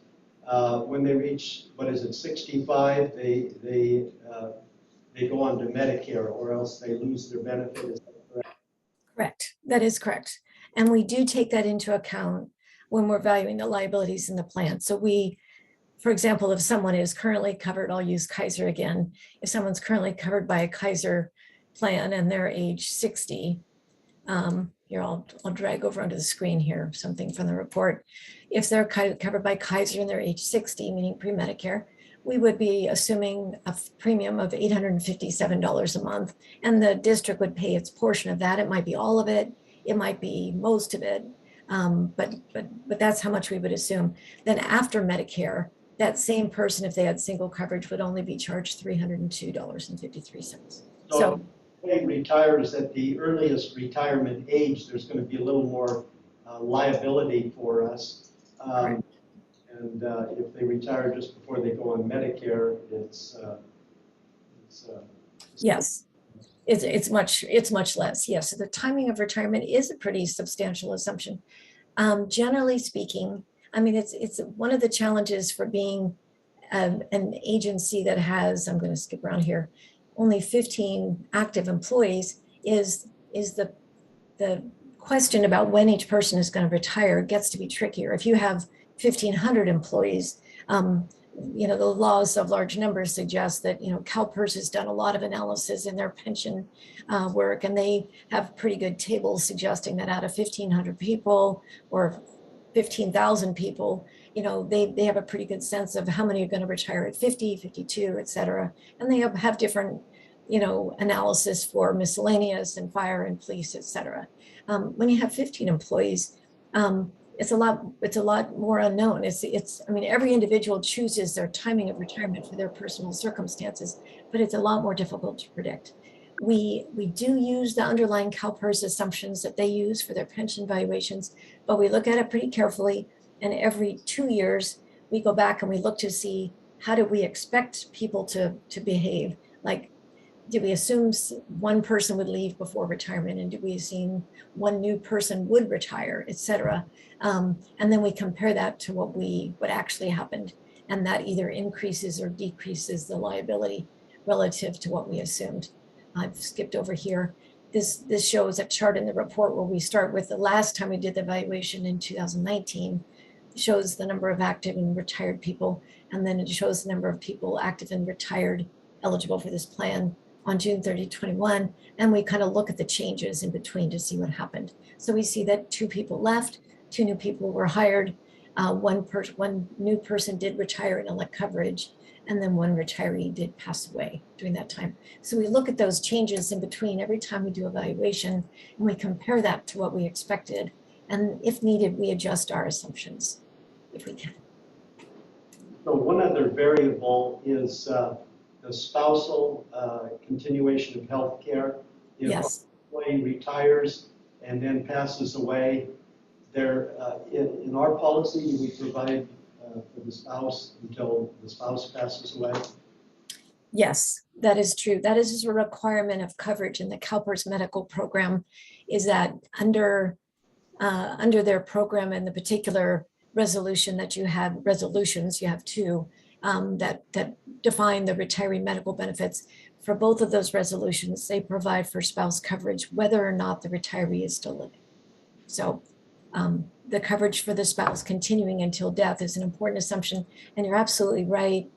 when they reach, 65, they go on to Medicare, or else they lose their benefit. Is that correct? Correct. That is correct. And we do take that into account when we're valuing the liabilities in the plan. So for example, if someone is currently covered, I'll use Kaiser again. If someone's currently covered by a Kaiser plan and they're age 60, here, I'll drag over onto the screen here, something from the report. If they're covered by Kaiser and they're age 60, meaning pre-Medicare, we would be assuming a premium of $857 a month, and the district would pay its portion of that. It might be all of it, it might be most of it, but that's how much we would assume. Then after Medicare, that same person, if they had single coverage, would only be charged $302.53. So they retires at the earliest retirement age, there's going to be a little more liability for us. And if they retire just before they go on Medicare, yes, it's much less. Yes, so the timing of retirement is a pretty substantial assumption. Generally speaking, I mean, it's one of the challenges for being an agency that has, I'm going to skip around here, only 15 active employees is the question about when each person is going to retire gets to be trickier. If you have 1,500 employees, the laws of large numbers suggest that, CalPERS has done a lot of analysis in their pension work, and they have pretty good tables suggesting that out of 1,500 people or 15,000 people, they have a pretty good sense of how many are going to retire at 50, 52, et cetera. And they have different, analysis for miscellaneous and fire and police, et cetera. When you have 15 employees, it's a lot more unknown. Every individual chooses their timing of retirement for their personal circumstances, but it's a lot more difficult to predict. We do use the underlying CalPERS assumptions that they use for their pension valuations, but we look at it pretty carefully. And every 2 years, we go back and we look to see how do we expect people to behave? Like, did we assume one person would leave before retirement, and did we assume one new person would retire, et cetera? And then we compare that to what actually happened, and that either increases or decreases the liability relative to what we assumed. I've skipped over here. This shows a chart in the report where we start with the last time we did the evaluation in 2019. It shows the number of active and retired people, and then it shows the number of people active and retired eligible for this plan on June 30, 21, and we kind of look at the changes in between to see what happened. So we see that 2 people left, 2 new people were hired, one new person did retire and elect coverage, and then 1 retiree did pass away during that time. So we look at those changes in between every time we do evaluation, and we compare that to what we expected. And if needed, we adjust our assumptions if we can. So one other variable is the spousal continuation of health care. If Yes. an employee retires and then passes away, there, in our policy, we provide for the spouse until the spouse passes away. Yes, that is true. That is a requirement of coverage in the CalPERS medical program, is that under their program and the particular resolution that you have, resolutions, you have 2 that define the retiree medical benefits. For both of those resolutions, they provide for spouse coverage whether or not the retiree is still living. So the coverage for the spouse continuing until death is an important assumption. And you're absolutely right.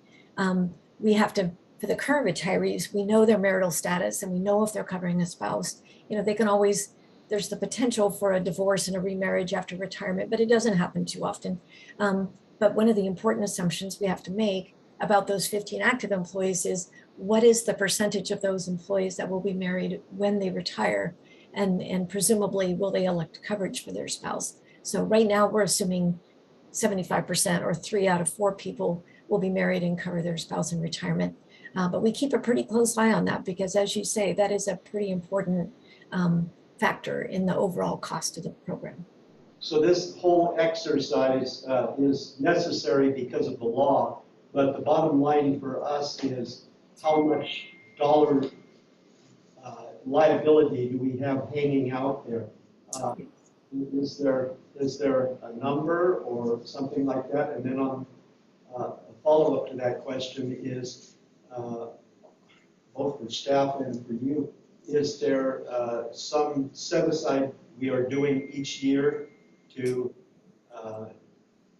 We have to, for the current retirees, we know their marital status and we know if they're covering a spouse. You know, they can always, there's the potential for a divorce and a remarriage after retirement, but it doesn't happen too often. But one of the important assumptions we have to make about those 15 active employees is what is the percentage of those employees that will be married when they retire, and presumably will they elect coverage for their spouse. So right now we're assuming 75% or 3 out of 4 people will be married and cover their spouse in retirement. But we keep a pretty close eye on that because, as you say, that is a pretty important factor in the overall cost of the program. So this whole exercise is necessary because of the law, but the bottom line for us is how much dollar liability do we have hanging out there? Is there a number or something like that? And then on a follow-up to that question is, both for staff and for you, is there some set aside we are doing each year to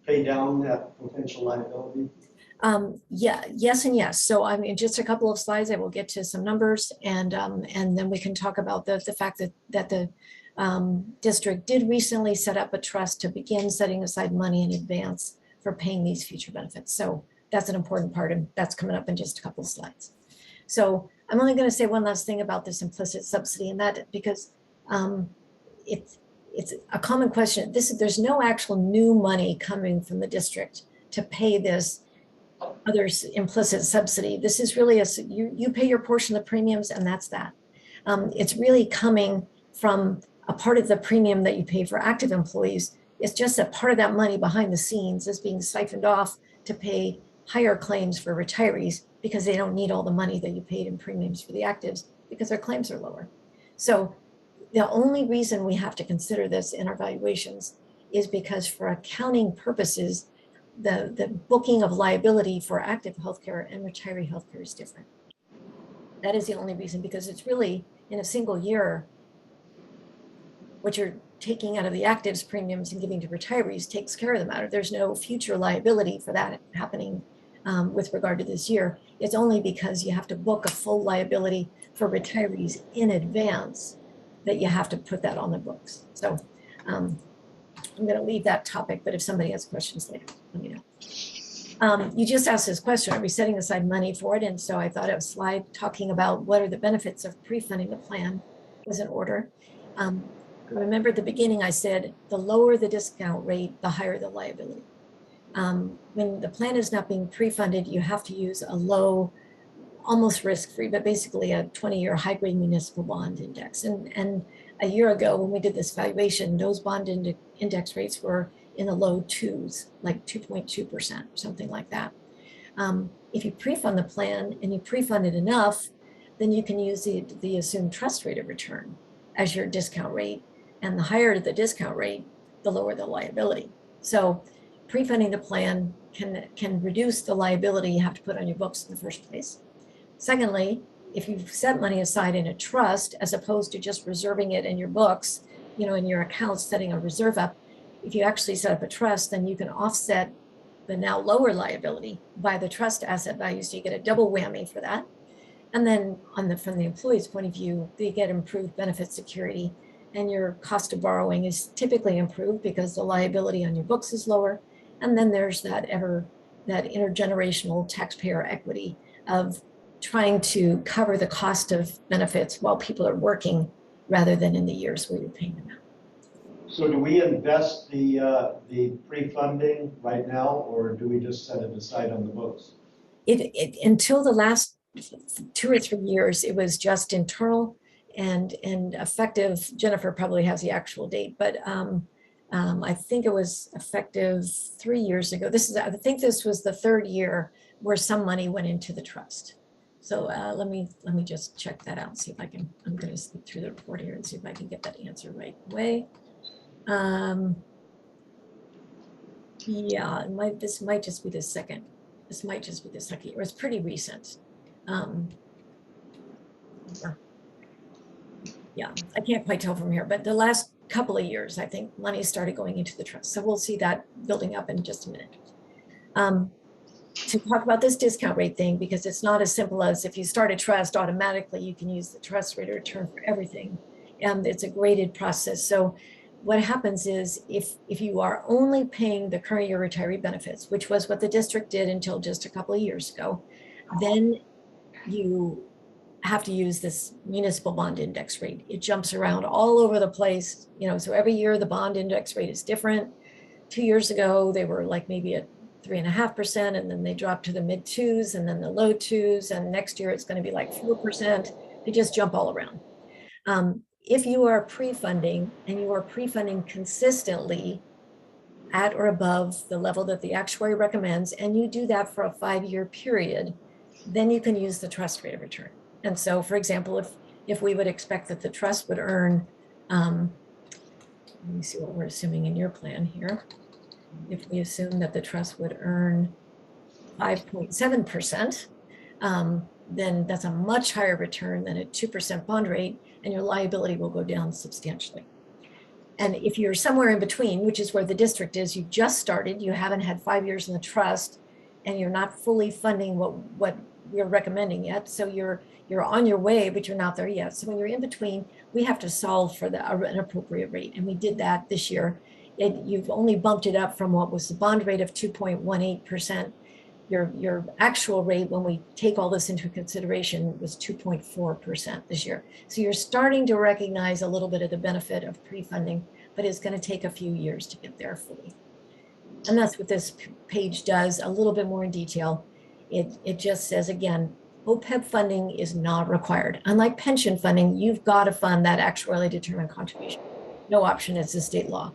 pay down that potential liability? Yeah, yes and yes. So I mean, just a couple of slides, I will get to some numbers, and then we can talk about the fact that the district did recently set up a trust to begin setting aside money in advance for paying these future benefits. So that's an important part, and that's coming up in just a couple of slides. So I'm only going to say one last thing about this implicit subsidy, and that because it's a common question. There's no actual new money coming from the district to pay this other implicit subsidy. This is really you pay your portion of the premiums, and that's that. It's really coming from a part of the premium that you pay for active employees. It's just that part of that money behind the scenes is being siphoned off to pay higher claims for retirees because they don't need all the money that you paid in premiums for the actives because their claims are lower. So the only reason we have to consider this in our valuations is because for accounting purposes, the booking of liability for active healthcare and retiree healthcare is different. That is the only reason, because it's really in a single year, what you're taking out of the actives premiums and giving to retirees takes care of the matter. There's no future liability for that happening with regard to this year. It's only because you have to book a full liability for retirees in advance that you have to put that on the books. So I'm going to leave that topic, but if somebody has questions later, let me know. You just asked this question, are we setting aside money for it? And so I thought a slide talking about what are the benefits of pre-funding the plan was in order. Remember at the beginning I said the lower the discount rate, the higher the liability. When the plan is not being pre-funded, you have to use a low, almost risk-free, but basically a 20-year high-grade municipal bond index. And a year ago when we did this valuation, those bond index rates were in the low 2s, like 2.2%, something like that. If you pre-fund the plan and you pre-fund it enough, then you can use the assumed trust rate of return as your discount rate. And the higher the discount rate, the lower the liability. So pre-funding the plan can reduce the liability you have to put on your books in the first place. Secondly, if you've set money aside in a trust, as opposed to just reserving it in your books, in your accounts, setting a reserve up, if you actually set up a trust, then you can offset the now lower liability by the trust asset value. So you get a double whammy for that. And then from the employee's point of view, they get improved benefit security, and your cost of borrowing is typically improved because the liability on your books is lower. And then there's that intergenerational taxpayer equity of trying to cover the cost of benefits while people are working rather than in the years where you're paying them out. So do we invest the pre-funding right now, or do we just set it aside on the books? Until the last 2 or 3 years, it was just internal and effective. Jennifer probably has the actual date, but I think it was effective 3 years ago. I think this was the 3rd year where some money went into the trust. So let me just check that out and see if I can. I'm going to sleep through the report here and see if I can get that answer right away. Yeah, this might just be the second. This might just be the second year. It's pretty recent. Yeah, I can't quite tell from here, but the last couple of years, I think money started going into the trust. So we'll see that building up in just a minute. To talk about this discount rate thing, because it's not as simple as if you start a trust, automatically you can use the trust rate of return for everything. It's a graded process. So what happens is if you are only paying the current year retiree benefits, which was what the district did until just a couple of years ago, then you have to use this municipal bond index rate. It jumps around all over the place, so every year the bond index rate is different. 2 years ago, they were like maybe at 3.5%, and then they dropped to the mid 2s and then the low 2s. And next year it's going to be like 4%. They just jump all around. If you are pre-funding and you are pre-funding consistently at or above the level that the actuary recommends, and you do that for a 5-year period, then you can use the trust rate of return. And so, for example, if we would expect that the trust would earn, let me see what we're assuming in your plan here. If we assume that the trust would earn 5.7%, then that's a much higher return than a 2% bond rate, and your liability will go down substantially. And if you're somewhere in between, which is where the district is, you just started, you haven't had 5 years in the trust, and you're not fully funding what we're recommending yet. So you're on your way, but you're not there yet. So when you're in between, we have to solve for an appropriate rate. And we did that this year. You've only bumped it up from what was the bond rate of 2.18%. Your actual rate, when we take all this into consideration, was 2.4% this year. So you're starting to recognize a little bit of the benefit of pre-funding, but it's going to take a few years to get there fully. And that's what this page does, a little bit more in detail. It just says, again, OPEB funding is not required. Unlike pension funding, you've got to fund that actuarially determined contribution. No option, it's a state law.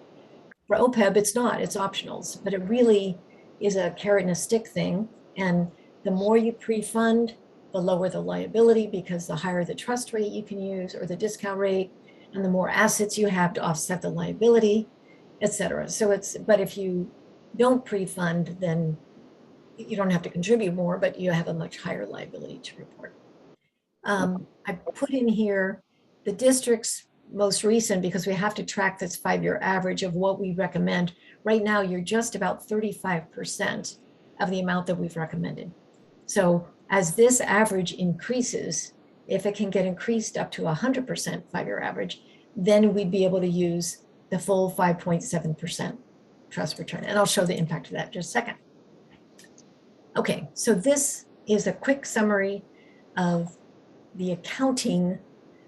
For OPEB, it's not, it's optional, but it really is a carrot and a stick thing. And the more you pre-fund, the lower the liability, because the higher the trust rate you can use or the discount rate, and the more assets you have to offset the liability, et cetera. So but if you don't pre-fund, then you don't have to contribute more, but you have a much higher liability to report. I put in here the district's most recent, because we have to track this 5-year average of what we recommend. Right now, you're just about 35% of the amount that we've recommended. So as this average increases, if it can get increased up to 100% 5-year average, then we'd be able to use the full 5.7% trust return. And I'll show the impact of that in just a second. Okay, so this is a quick summary of the accounting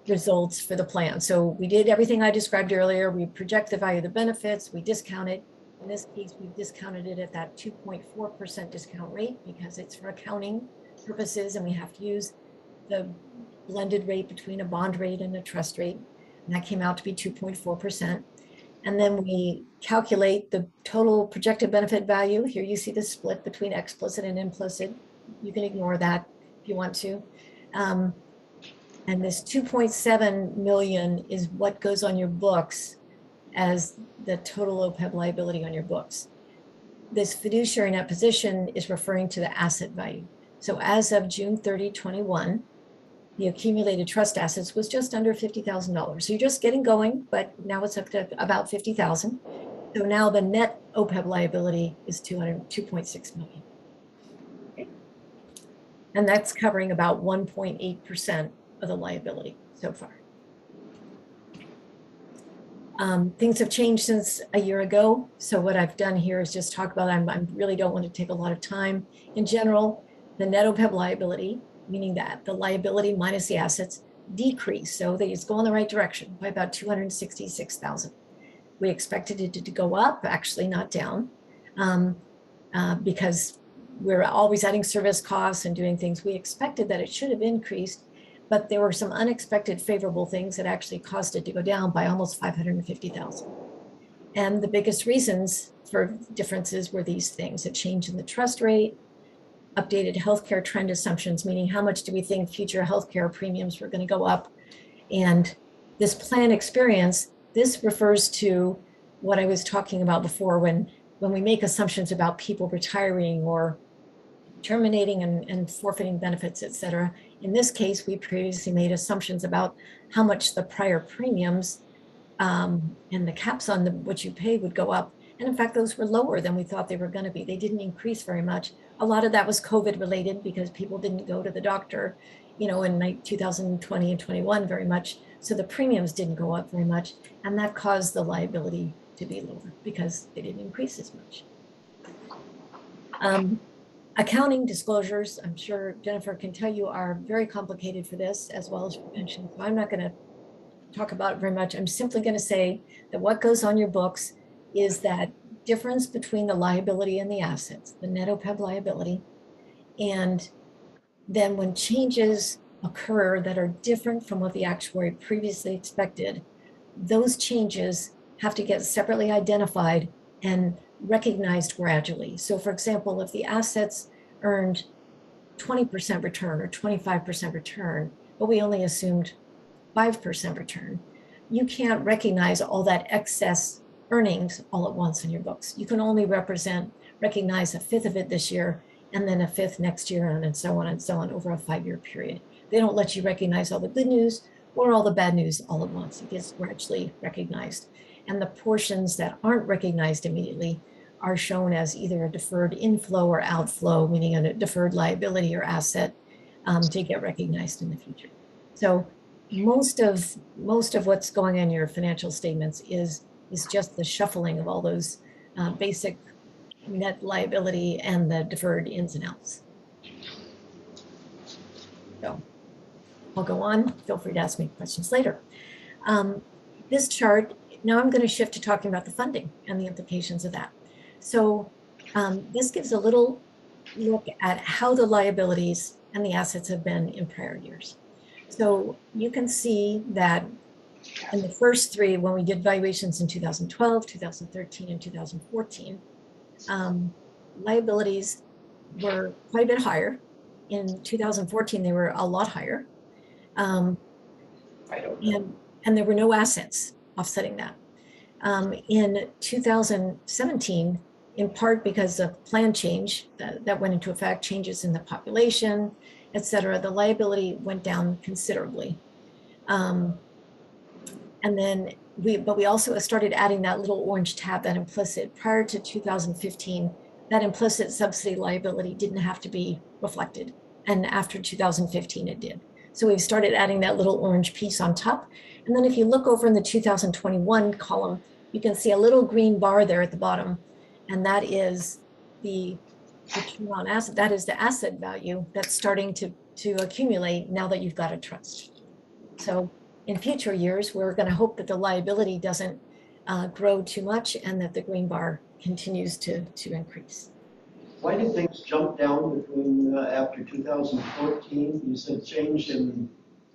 results for the plan. So we did everything I described earlier. We project the value of the benefits, we discount it. In this case, we've discounted it at that 2.4% discount rate because it's for accounting purposes, and we have to use the blended rate between a bond rate and a trust rate. And that came out to be 2.4%. And then we calculate the total projected benefit value. Here you see the split between explicit and implicit. You can ignore that if you want to. And this 2.7 million is what goes on your books as the total OPEB liability on your books. This fiduciary net position is referring to the asset value. So as of June 30, 21, the accumulated trust assets was just under $50,000. So you're just getting going, but now it's up to about 50,000. So now the net OPEB liability is 2.6 million. Okay. And that's covering about 1.8% of the liability so far. Things have changed since a year ago. So what I've done here is just talk about, I really don't want to take a lot of time. In general, the net OPEB liability, meaning that the liability minus the assets, decreased. So they just go in the right direction by about 266,000. We expected it to go up, actually not down, because we're always adding service costs and doing things. We expected that it should have increased, but there were some unexpected favorable things that actually caused it to go down by almost 550,000. And the biggest reasons for differences were these things: a change in the trust rate, updated healthcare trend assumptions, meaning how much do we think future healthcare premiums were going to go up, and this plan experience. This refers to what I was talking about before when we make assumptions about people retiring or terminating and forfeiting benefits, et cetera. In this case, we previously made assumptions about how much the prior premiums and the caps on what you pay would go up. And in fact, those were lower than we thought they were going to be. They didn't increase very much. A lot of that was COVID related because people didn't go to the doctor, in 2020 and 21 very much. So the premiums didn't go up very much. And that caused the liability to be lower because they didn't increase as much. Accounting disclosures, I'm sure Jennifer can tell you, are very complicated for this as well as for pension. So I'm not going to talk about it very much. I'm simply going to say that what goes on your books is that difference between the liability and the assets, the net OPEB liability. And then when changes occur that are different from what the actuary previously expected, those changes have to get separately identified and recognized gradually. So for example, if the assets earned 20% return or 25% return, but we only assumed 5% return, you can't recognize all that excess earnings all at once in your books. You can only recognize a fifth of it this year and then a fifth next year and so on over a 5-year period. They don't let you recognize all the good news or all the bad news all at once. It gets gradually recognized. And the portions that aren't recognized immediately are shown as either a deferred inflow or outflow, meaning a deferred liability or asset to get recognized in the future. So most of what's going on in your financial statements is just the shuffling of all those basic net liability and the deferred ins and outs. So I'll go on. Feel free to ask me questions later. This chart, now I'm going to shift to talking about the funding and the implications of that. So this gives a little look at how the liabilities and the assets have been in prior years. So you can see that in the first three, when we did valuations in 2012, 2013, and 2014, liabilities were quite a bit higher. In 2014, they were a lot higher. And there were no assets offsetting that. In 2017, in part because of plan change that went into effect, changes in the population, et cetera, the liability went down considerably. And then we also started adding that little orange tab, that implicit. Prior to 2015, that implicit subsidy liability didn't have to be reflected. And after 2015, it did. So we've started adding that little orange piece on top. And then if you look over in the 2021 column, you can see a little green bar there at the bottom. And that is the return on asset. That is the asset value that's starting to accumulate now that you've got a trust. So in future years, we're going to hope that the liability doesn't grow too much and that the green bar continues to increase. Why did things jump down between after 2014? You said change in.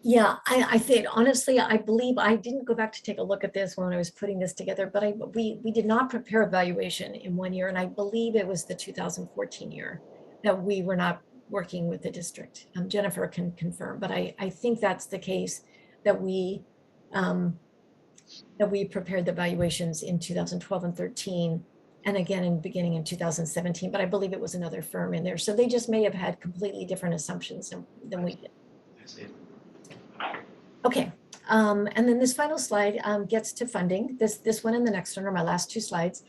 Yeah, I think honestly, I believe I didn't go back to take a look at this when I was putting this together, but we did not prepare a valuation in 1 year, and I believe it was the 2014 year that we were not working with the district. Jennifer can confirm, but I think that's the case, that we prepared the valuations in 2012 and 13, and again beginning in 2017. But I believe it was another firm in there, so they just may have had completely different assumptions than we did. Okay, and then this final slide gets to funding. This one and the next one are my last two slides.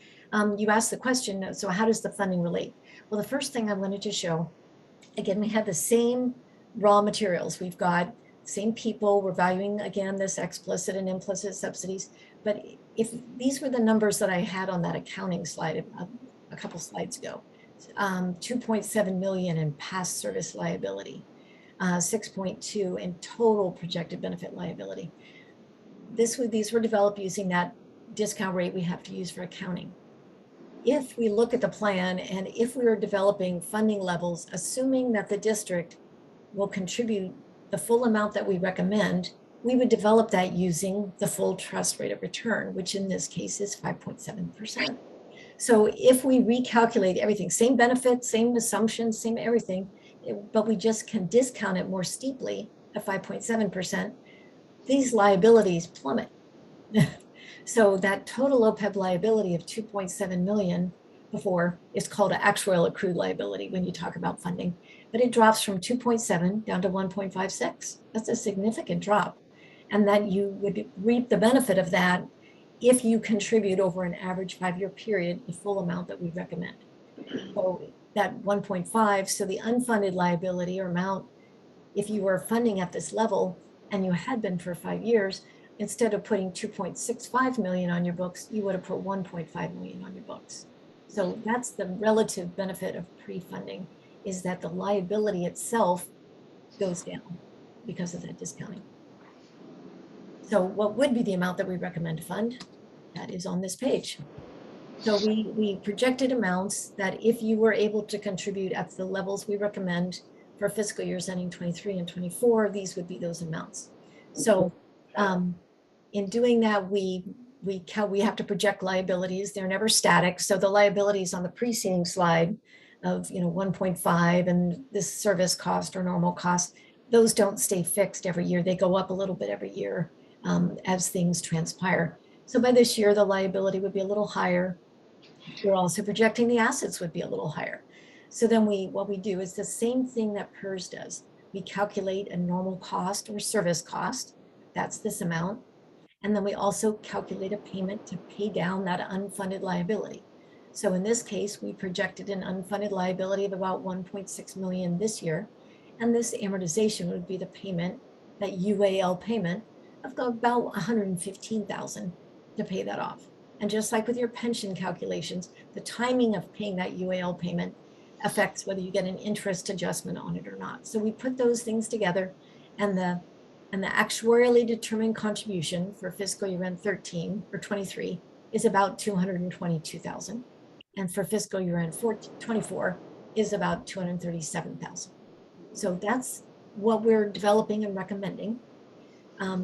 You asked the question, so how does the funding relate? Well, the first thing I wanted to show Again, we have the same raw materials. We've got same people. We're valuing, again, this explicit and implicit subsidies. But if these were the numbers that I had on that accounting slide a couple slides ago, 2.7 million in past service liability, 6.2 in total projected benefit liability. These were developed using that discount rate we have to use for accounting. If we look at the plan and if we are developing funding levels, assuming that the district will contribute the full amount that we recommend, we would develop that using the full trust rate of return, which in this case is 5.7%. So if we recalculate everything, same benefits, same assumptions, same everything, but we just can discount it more steeply at 5.7%, these liabilities plummet. So that total OPEB liability of 2.7 million before is called an actuarial accrued liability when you talk about funding, but it drops from 2.7 down to 1.56. That's a significant drop. And then you would reap the benefit of that if you contribute over an average 5-year period the full amount that we recommend. So that 1.5, so the unfunded liability or amount, if you were funding at this level and you had been for 5 years, instead of putting 2.65 million on your books, you would have put 1.5 million on your books. So that's the relative benefit of pre-funding, is that the liability itself goes down because of that discounting. So what would be the amount that we recommend to fund? That is on this page. So we projected amounts that if you were able to contribute at the levels we recommend for fiscal years ending 23 and 24, these would be those amounts. So in doing that, we have to project liabilities. They're never static. So the liabilities on the preceding slide of 1.5 and this service cost or normal cost, those don't stay fixed every year. They go up a little bit every year as things transpire. So by this year, the liability would be a little higher. We're also projecting the assets would be a little higher. So then what we do is the same thing that PERS does. We calculate a normal cost or service cost. That's this amount. And then we also calculate a payment to pay down that unfunded liability. So in this case, we projected an unfunded liability of about 1.6 million this year. And this amortization would be the payment, that UAL payment of about 115,000 to pay that off. And just like with your pension calculations, the timing of paying that UAL payment affects whether you get an interest adjustment on it or not. So we put those things together, and the actuarially determined contribution for fiscal year end 13 or 23 is about 222,000. And for fiscal year end 24 is about 237,000. So that's what we're developing and recommending.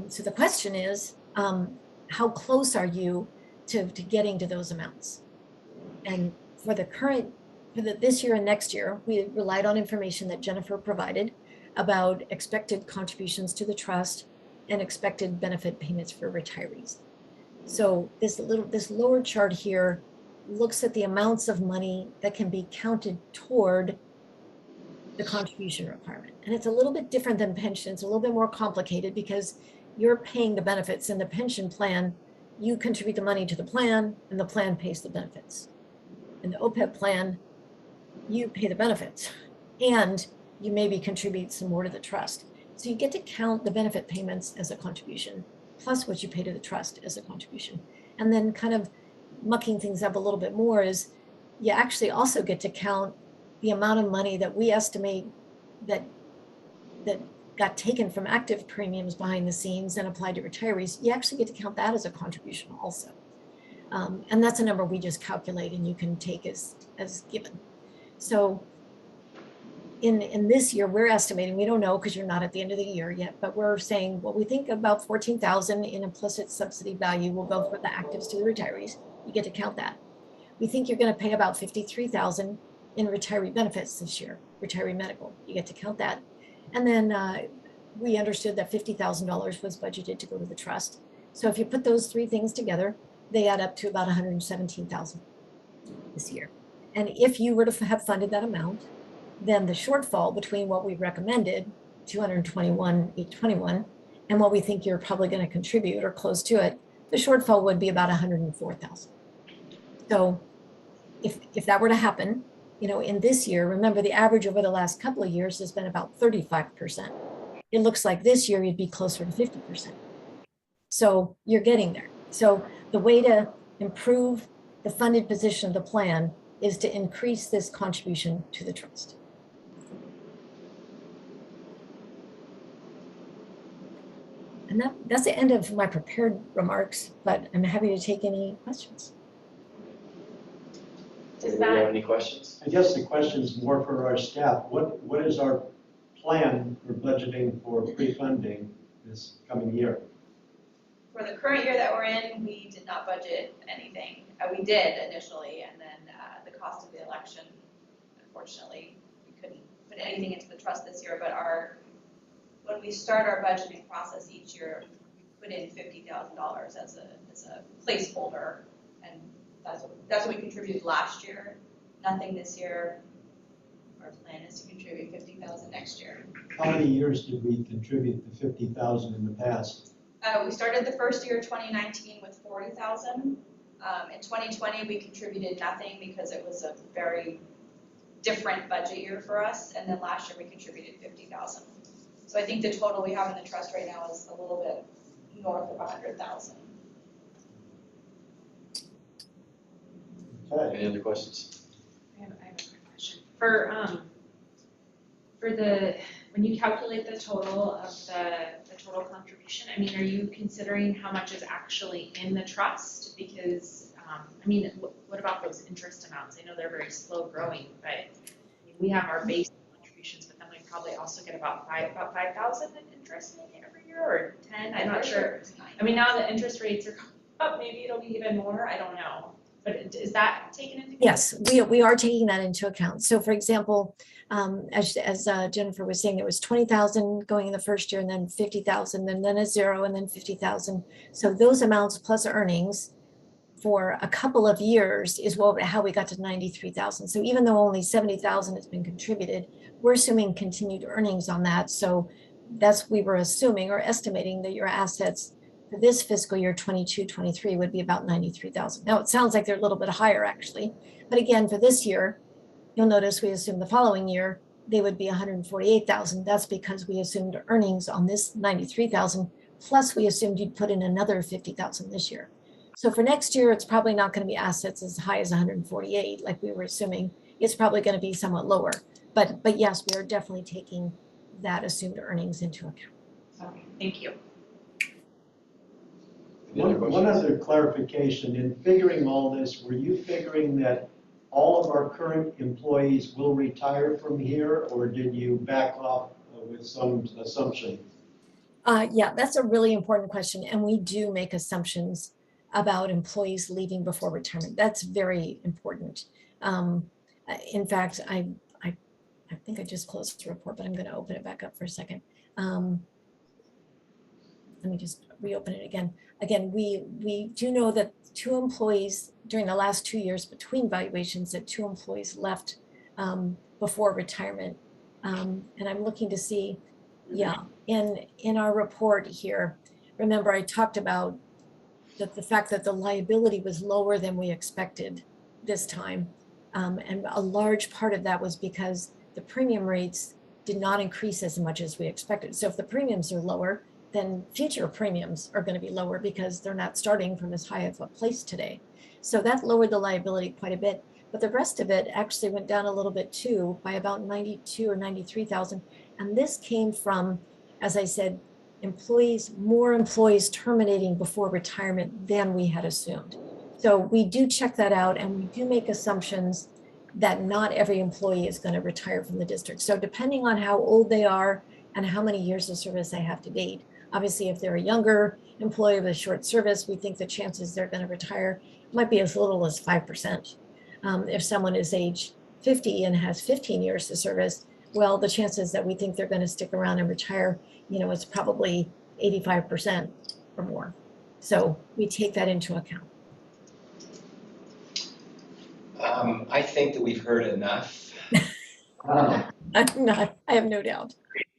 So the question is, how close are you to getting to those amounts? And for this year and next year, we relied on information that Jennifer provided about expected contributions to the trust and expected benefit payments for retirees. So this lower chart here looks at the amounts of money that can be counted toward the contribution requirement. And it's a little bit different than pension. It's a little bit more complicated because you're paying the benefits. In the pension plan, you contribute the money to the plan and the plan pays the benefits. In the OPEB plan, you pay the benefits and you maybe contribute some more to the trust. So you get to count the benefit payments as a contribution, plus what you pay to the trust as a contribution. And then kind of mucking things up a little bit more is you actually also get to count the amount of money that we estimate that got taken from active premiums behind the scenes and applied to retirees. You actually get to count that as a contribution also. And that's a number we just calculate and you can take as given. So in this year, we're estimating, we don't know because you're not at the end of the year yet, but we're saying, well, we think about 14,000 in implicit subsidy value will go for the actives to the retirees. You get to count that. We think you're going to pay about 53,000 in retiree benefits this year, retiree medical. You get to count that. And then we understood that $50,000 was budgeted to go to the trust. So if you put those three things together, they add up to about 117,000 this year. And if you were to have funded that amount, then the shortfall between what we recommended, 221,821, and what we think you're probably going to contribute or close to it, the shortfall would be about 104,000. So if that were to happen, in this year, remember the average over the last couple of years has been about 35%. It looks like this year you'd be closer to 50%. So you're getting there. So the way to improve the funded position of the plan is to increase this contribution to the trust. And that's the end of my prepared remarks, but I'm happy to take any questions. Does anybody have any questions? I guess the question is more for our staff. What is our plan for budgeting for pre-funding this coming year? For the current year that we're in, we did not budget anything. We did initially, and then the cost of the election, unfortunately, we couldn't put anything into the trust this year, but when we start our budgeting process each year, we put in $50,000 as a placeholder, and that's what we contributed last year. Nothing this year. Our plan is to contribute $50,000 next year. How many years did we contribute the $50,000 in the past? We started the first year, 2019, with $40,000. In 2020, we contributed nothing because it was a very different budget year for us. And then last year, we contributed $50,000. So I think the total we have in the trust right now is a little bit north of $100,000. Okay. Any other questions? I have a quick question. When you calculate the total of the total contribution, I mean, are you considering how much is actually in the trust? Because, what about those interest amounts? I know they're very slow growing, but we have our base contributions, but then we probably also get about 5,000 in interest maybe every year, or 10, I'm not sure. I mean, now the interest rates are up, maybe it'll be even more, I don't know. But is that taken into account? Yes, we are taking that into account. So for example, as Jennifer was saying, it was 20,000 going in the first year, and then 50,000, and then a zero, and then 50,000. So those amounts plus earnings for a couple of years is how we got to 93,000. So even though only 70,000 has been contributed, we're assuming continued earnings on that. So we were assuming or estimating that your assets for this fiscal year 22-23 would be about 93,000. Now it sounds like they're a little bit higher actually, but again for this year, you'll notice we assumed the following year they would be 148,000. That's because we assumed earnings on this 93,000, plus we assumed you'd put in another 50,000 this year. So for next year, it's probably not going to be assets as high as 148 like we were assuming. It's probably going to be somewhat lower, but yes, we are definitely taking that assumed earnings into account. Okay, thank you. One other clarification, in figuring all this, were you figuring that all of our current employees will retire from here, or did you back off with some assumption? Yeah, that's a really important question. And we do make assumptions about employees leaving before retirement. That's very important. In fact, I think I just closed the report, but I'm going to open it back up for a second. Let me just reopen it again. Again, we do know that 2 employees during the last 2 years between valuations, that 2 employees left before retirement. And I'm looking to see, yeah, in our report here, remember I talked about the fact that the liability was lower than we expected this time. And a large part of that was because the premium rates did not increase as much as we expected. So if the premiums are lower, then future premiums are going to be lower because they're not starting from as high of a place today. So that lowered the liability quite a bit, but the rest of it actually went down a little bit too, by about 92 or 93,000. And this came from, as I said, more employees terminating before retirement than we had assumed. So we do check that out, and we do make assumptions that not every employee is going to retire from the district. So depending on how old they are and how many years of service they have to date, obviously if they're a younger employee with a short service, we think the chances they're going to retire might be as little as 5%. If someone is age 50 and has 15 years of service, well, the chances that we think they're going to stick around and retire, it's probably 85% or more. So we take that into account. I think that we've heard enough. I have no doubt.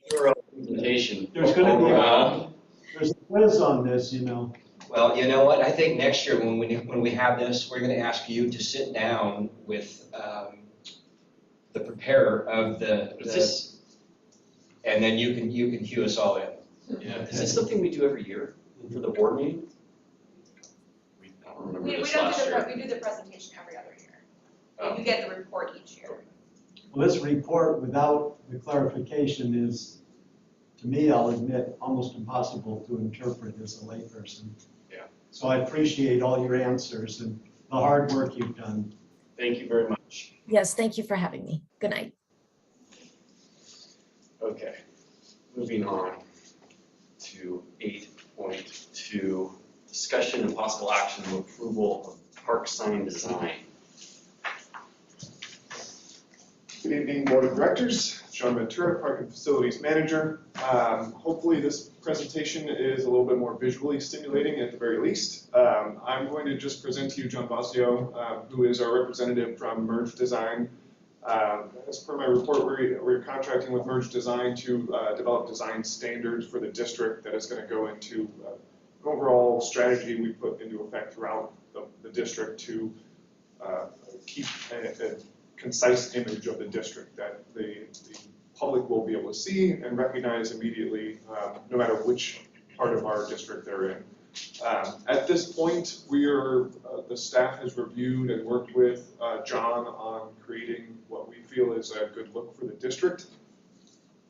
Presentation. There's going to be there's a quiz on this, Well, you know what? I think next year when we have this, we're going to ask you to sit down with the preparer of Is this, and then you can cue us all in. yeah, is this something we do every year for the board meeting? I don't remember We this don't last do year. we do the presentation every other year. Oh. You get the report each year. Well, this report without the clarification is, to me, I'll admit, almost impossible to interpret as a layperson. Yeah. So I appreciate all your answers and the hard work you've done. Thank you very much. Yes, thank you for having me. Good night. Okay, moving on to 8.2, discussion and possible action of approval of park sign design. Good evening, Board of Directors. Sean Ventura, Park and Facilities Manager. Hopefully this presentation is a little bit more visually stimulating at the very least. I'm going to just present to you John Bosio, who is our representative from Merge Design. As per my report, we're contracting with Merge Design to develop design standards for the district that is going to go into an overall strategy we put into effect throughout the district to keep a concise image of the district that the public will be able to see and recognize immediately, no matter which part of our district they're in. At this point, the staff has reviewed and worked with John on creating what we feel is a good look for the district.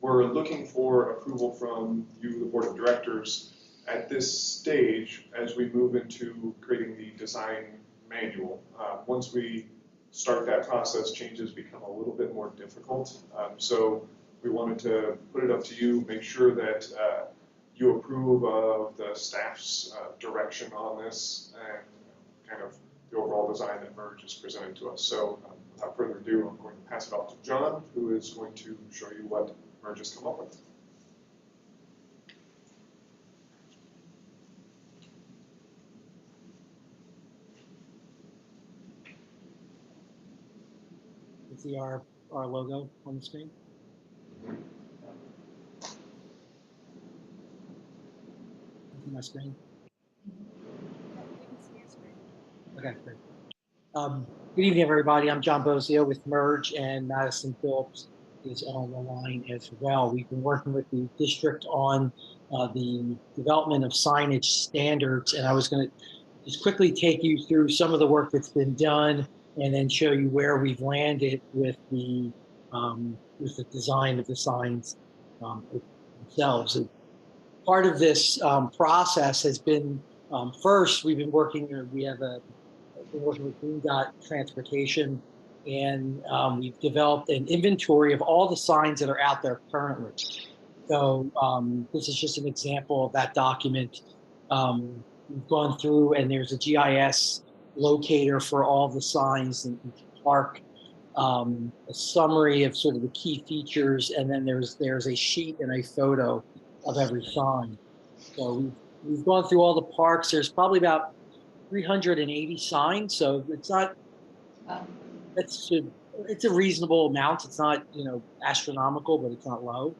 We're looking for approval from you, the Board of Directors, at this stage as we move into creating the design manual. Once we start that process, changes become a little bit more difficult. So we wanted to put it up to you, make sure that you approve of the staff's direction on this and kind of the overall design that Merge has presented to us. So without further ado, I'm going to pass it off to John, who is going to show you what Merge has come up with. See our logo on the screen? My screen? Okay, great. Good evening, everybody. I'm John Bosio with Merge, and Madison Phillips is on the line as well. We've been working with the district on the development of signage standards, and I was going to just quickly take you through some of the work that's been done and then show you where we've landed with the design of the signs themselves. And part of this process has been, first, we've been working, been working with Green Dot Transportation, and we've developed an inventory of all the signs that are out there currently. So this is just an example of that document. We've gone through, and there's a GIS locator for all the signs in each park, a summary of sort of the key features, and then there's a sheet and a photo of every sign. So we've gone through all the parks. There's probably about 380 signs, so it's not, it's a reasonable amount. It's not, astronomical, but it's not low.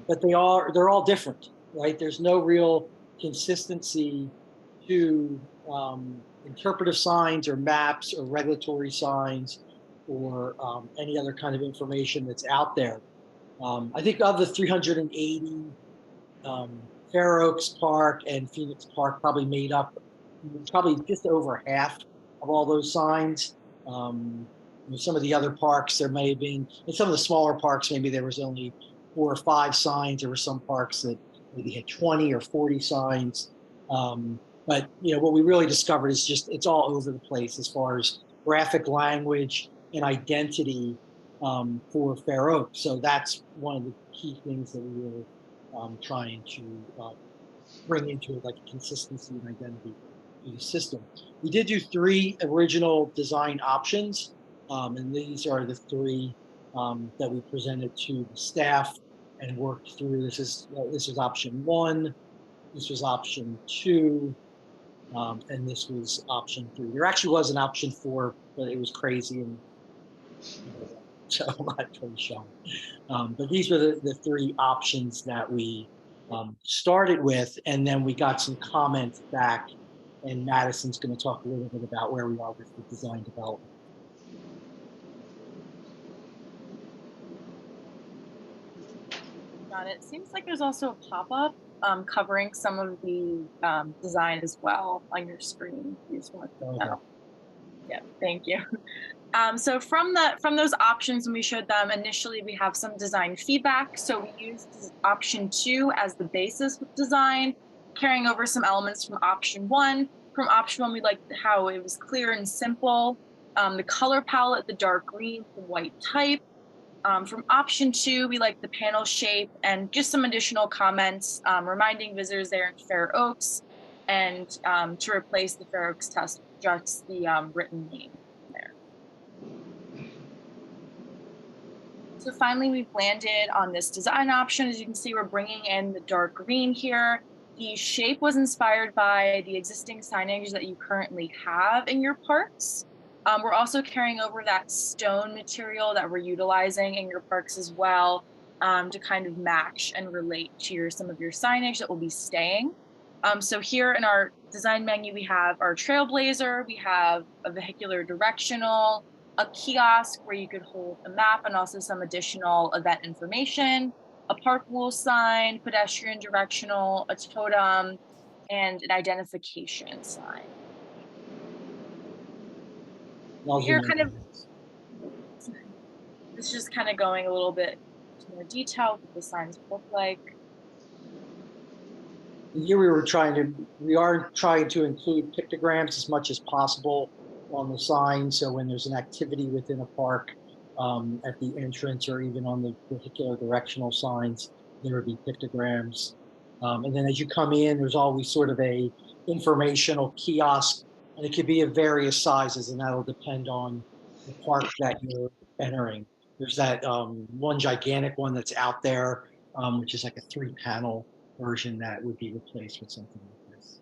But they're all different, right? There's no real consistency to interpretive signs or maps or regulatory signs or any other kind of information that's out there. I think of the 380, Fair Oaks Park and Phoenix Park probably made up just over half of all those signs. Some of the other parks, there may have been, in some of the smaller parks, maybe there was only 4 or 5 signs. There were some parks that maybe had 20 or 40 signs. But what we really discovered is just it's all over the place as far as graphic language and identity for Fair Oaks. So that's one of the key things that we were trying to bring into it, like consistency and identity to the system. We did do 3 original design options, and these are the 3 that we presented to the staff and worked through. This was option 1, this was option 2, and this was option 3. There actually was an option 4, but it was crazy, and so I'm not totally sure. But these were the 3 options that we started with, and then we got some comments back, and Madison's going to talk a little bit about where we are with the design development. Got it. Seems like there's also a pop-up covering some of the design as well on your screen. You just want to know. Yeah, thank you. So from those options, when we showed them initially, we have some design feedback. So we used option 2 as the basis with design, carrying over some elements from option 1. From option 1, we liked how it was clear and simple. The color palette, the dark green, the white type. From option 2, we like the panel shape and just some additional comments, reminding visitors they're in Fair Oaks, and to replace the Fair Oaks test, just the written name there. So finally, we've landed on this design option. As you can see, we're bringing in the dark green here. The shape was inspired by the existing signage that you currently have in your parks. We're also carrying over that stone material that we're utilizing in your parks as well, to kind of match and relate to some of your signage that will be staying. So here in our design menu, we have our Trailblazer, we have a vehicular directional, a kiosk where you could hold a map and also some additional event information, a park rule sign, pedestrian directional, a totem, and an identification sign. Here kind of, it's just kind of going a little bit into more detail what the signs look like. Here we are trying to include pictograms as much as possible on the sign. So when there's an activity within a park, at the entrance or even on the vehicular directional signs, there would be pictograms. And then as you come in, there's always sort of a informational kiosk, and it could be of various sizes, and that'll depend on the park that you're entering. There's that one gigantic one that's out there, which is like a 3-panel version that would be replaced with something like this.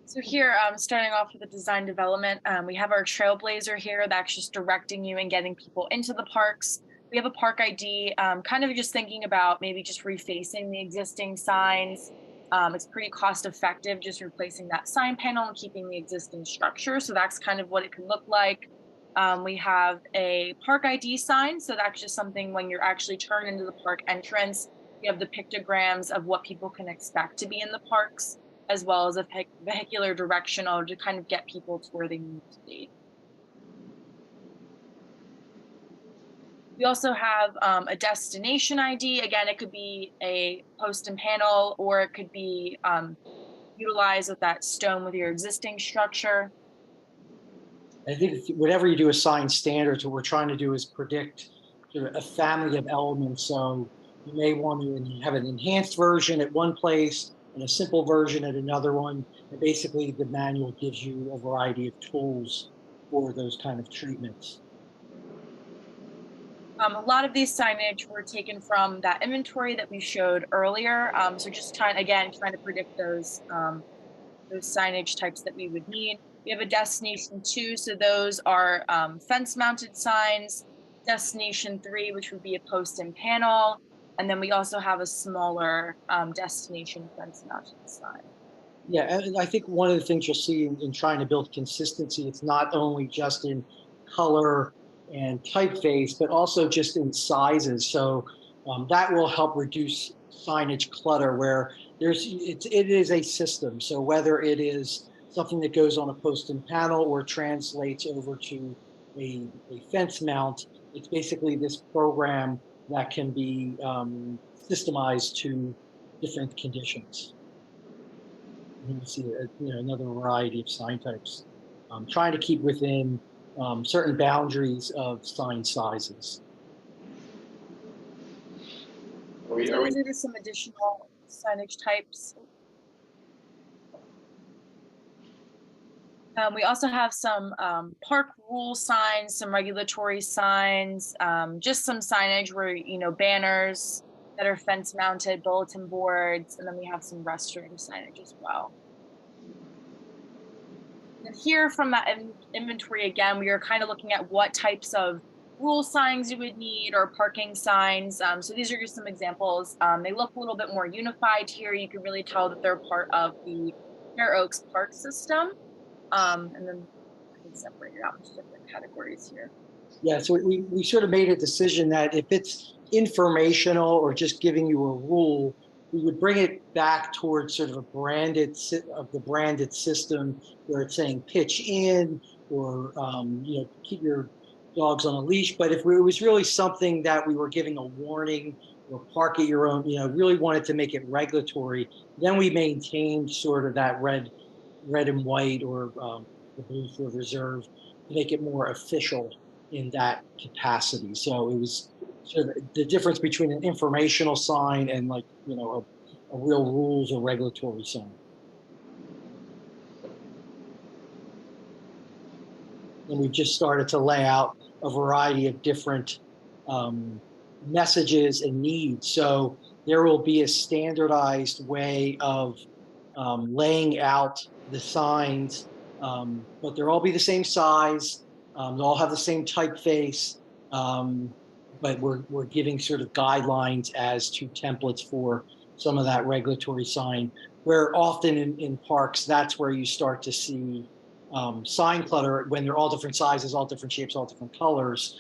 So here, starting off with the design development, we have our Trailblazer here that's just directing you and getting people into the parks. We have a park ID, kind of just thinking about maybe just refacing the existing signs. It's pretty cost effective just replacing that sign panel and keeping the existing structure. So that's kind of what it can look like. We have a park ID sign. So that's just something when you're actually turned into the park entrance, you have the pictograms of what people can expect to be in the parks, as well as a vehicular directional to kind of get people to where they need to be. We also have a destination ID. Again, it could be a post and panel, or it could be utilized with that stone with your existing structure. I think whatever you do with sign standards, what we're trying to do is predict sort of a family of elements. So you may want to have an enhanced version at one place and a simple version at another one. And basically the manual gives you a variety of tools for those kind of treatments. A lot of these signage were taken from that inventory that we showed earlier. So just trying to predict those signage types that we would need. We have a destination 2, so those are fence-mounted signs. Destination 3, which would be a post and panel, and then we also have a smaller destination fence-mounted sign. Yeah, and I think one of the things you'll see in trying to build consistency, it's not only just in color and typeface, but also just in sizes. So that will help reduce signage clutter where it is a system. So whether it is something that goes on a post and panel or translates over to a fence mount, it's basically this program that can be systemized to different conditions. And you see another variety of sign types. Trying to keep within certain boundaries of sign sizes. These are just some additional signage types. We also have some park rule signs, some regulatory signs, just some signage where, banners that are fence mounted, bulletin boards, and then we have some restroom signage as well. And here from that inventory, again, we are kind of looking at what types of rule signs you would need or parking signs. So these are just some examples. They look a little bit more unified here. You can really tell that they're part of the Fair Oaks park system. And then I can separate it out into different categories here. Yeah, so we sort of made a decision that if it's informational or just giving you a rule, we would bring it back towards sort of the branded system where it's saying pitch in or keep your dogs on a leash. But if it was really something that we were giving a warning or park at your own, really wanted to make it regulatory, then we maintained sort of that red and white or the blue for reserve to make it more official in that capacity. So it was sort of the difference between an informational sign and a real rules or regulatory sign. And we've just started to lay out a variety of different messages and needs. So there will be a standardized way of laying out the signs, but they'll all be the same size. They'll all have the same typeface, but we're giving sort of guidelines as to templates for some of that regulatory sign, where often in parks, that's where you start to see sign clutter when they're all different sizes, all different shapes, all different colors.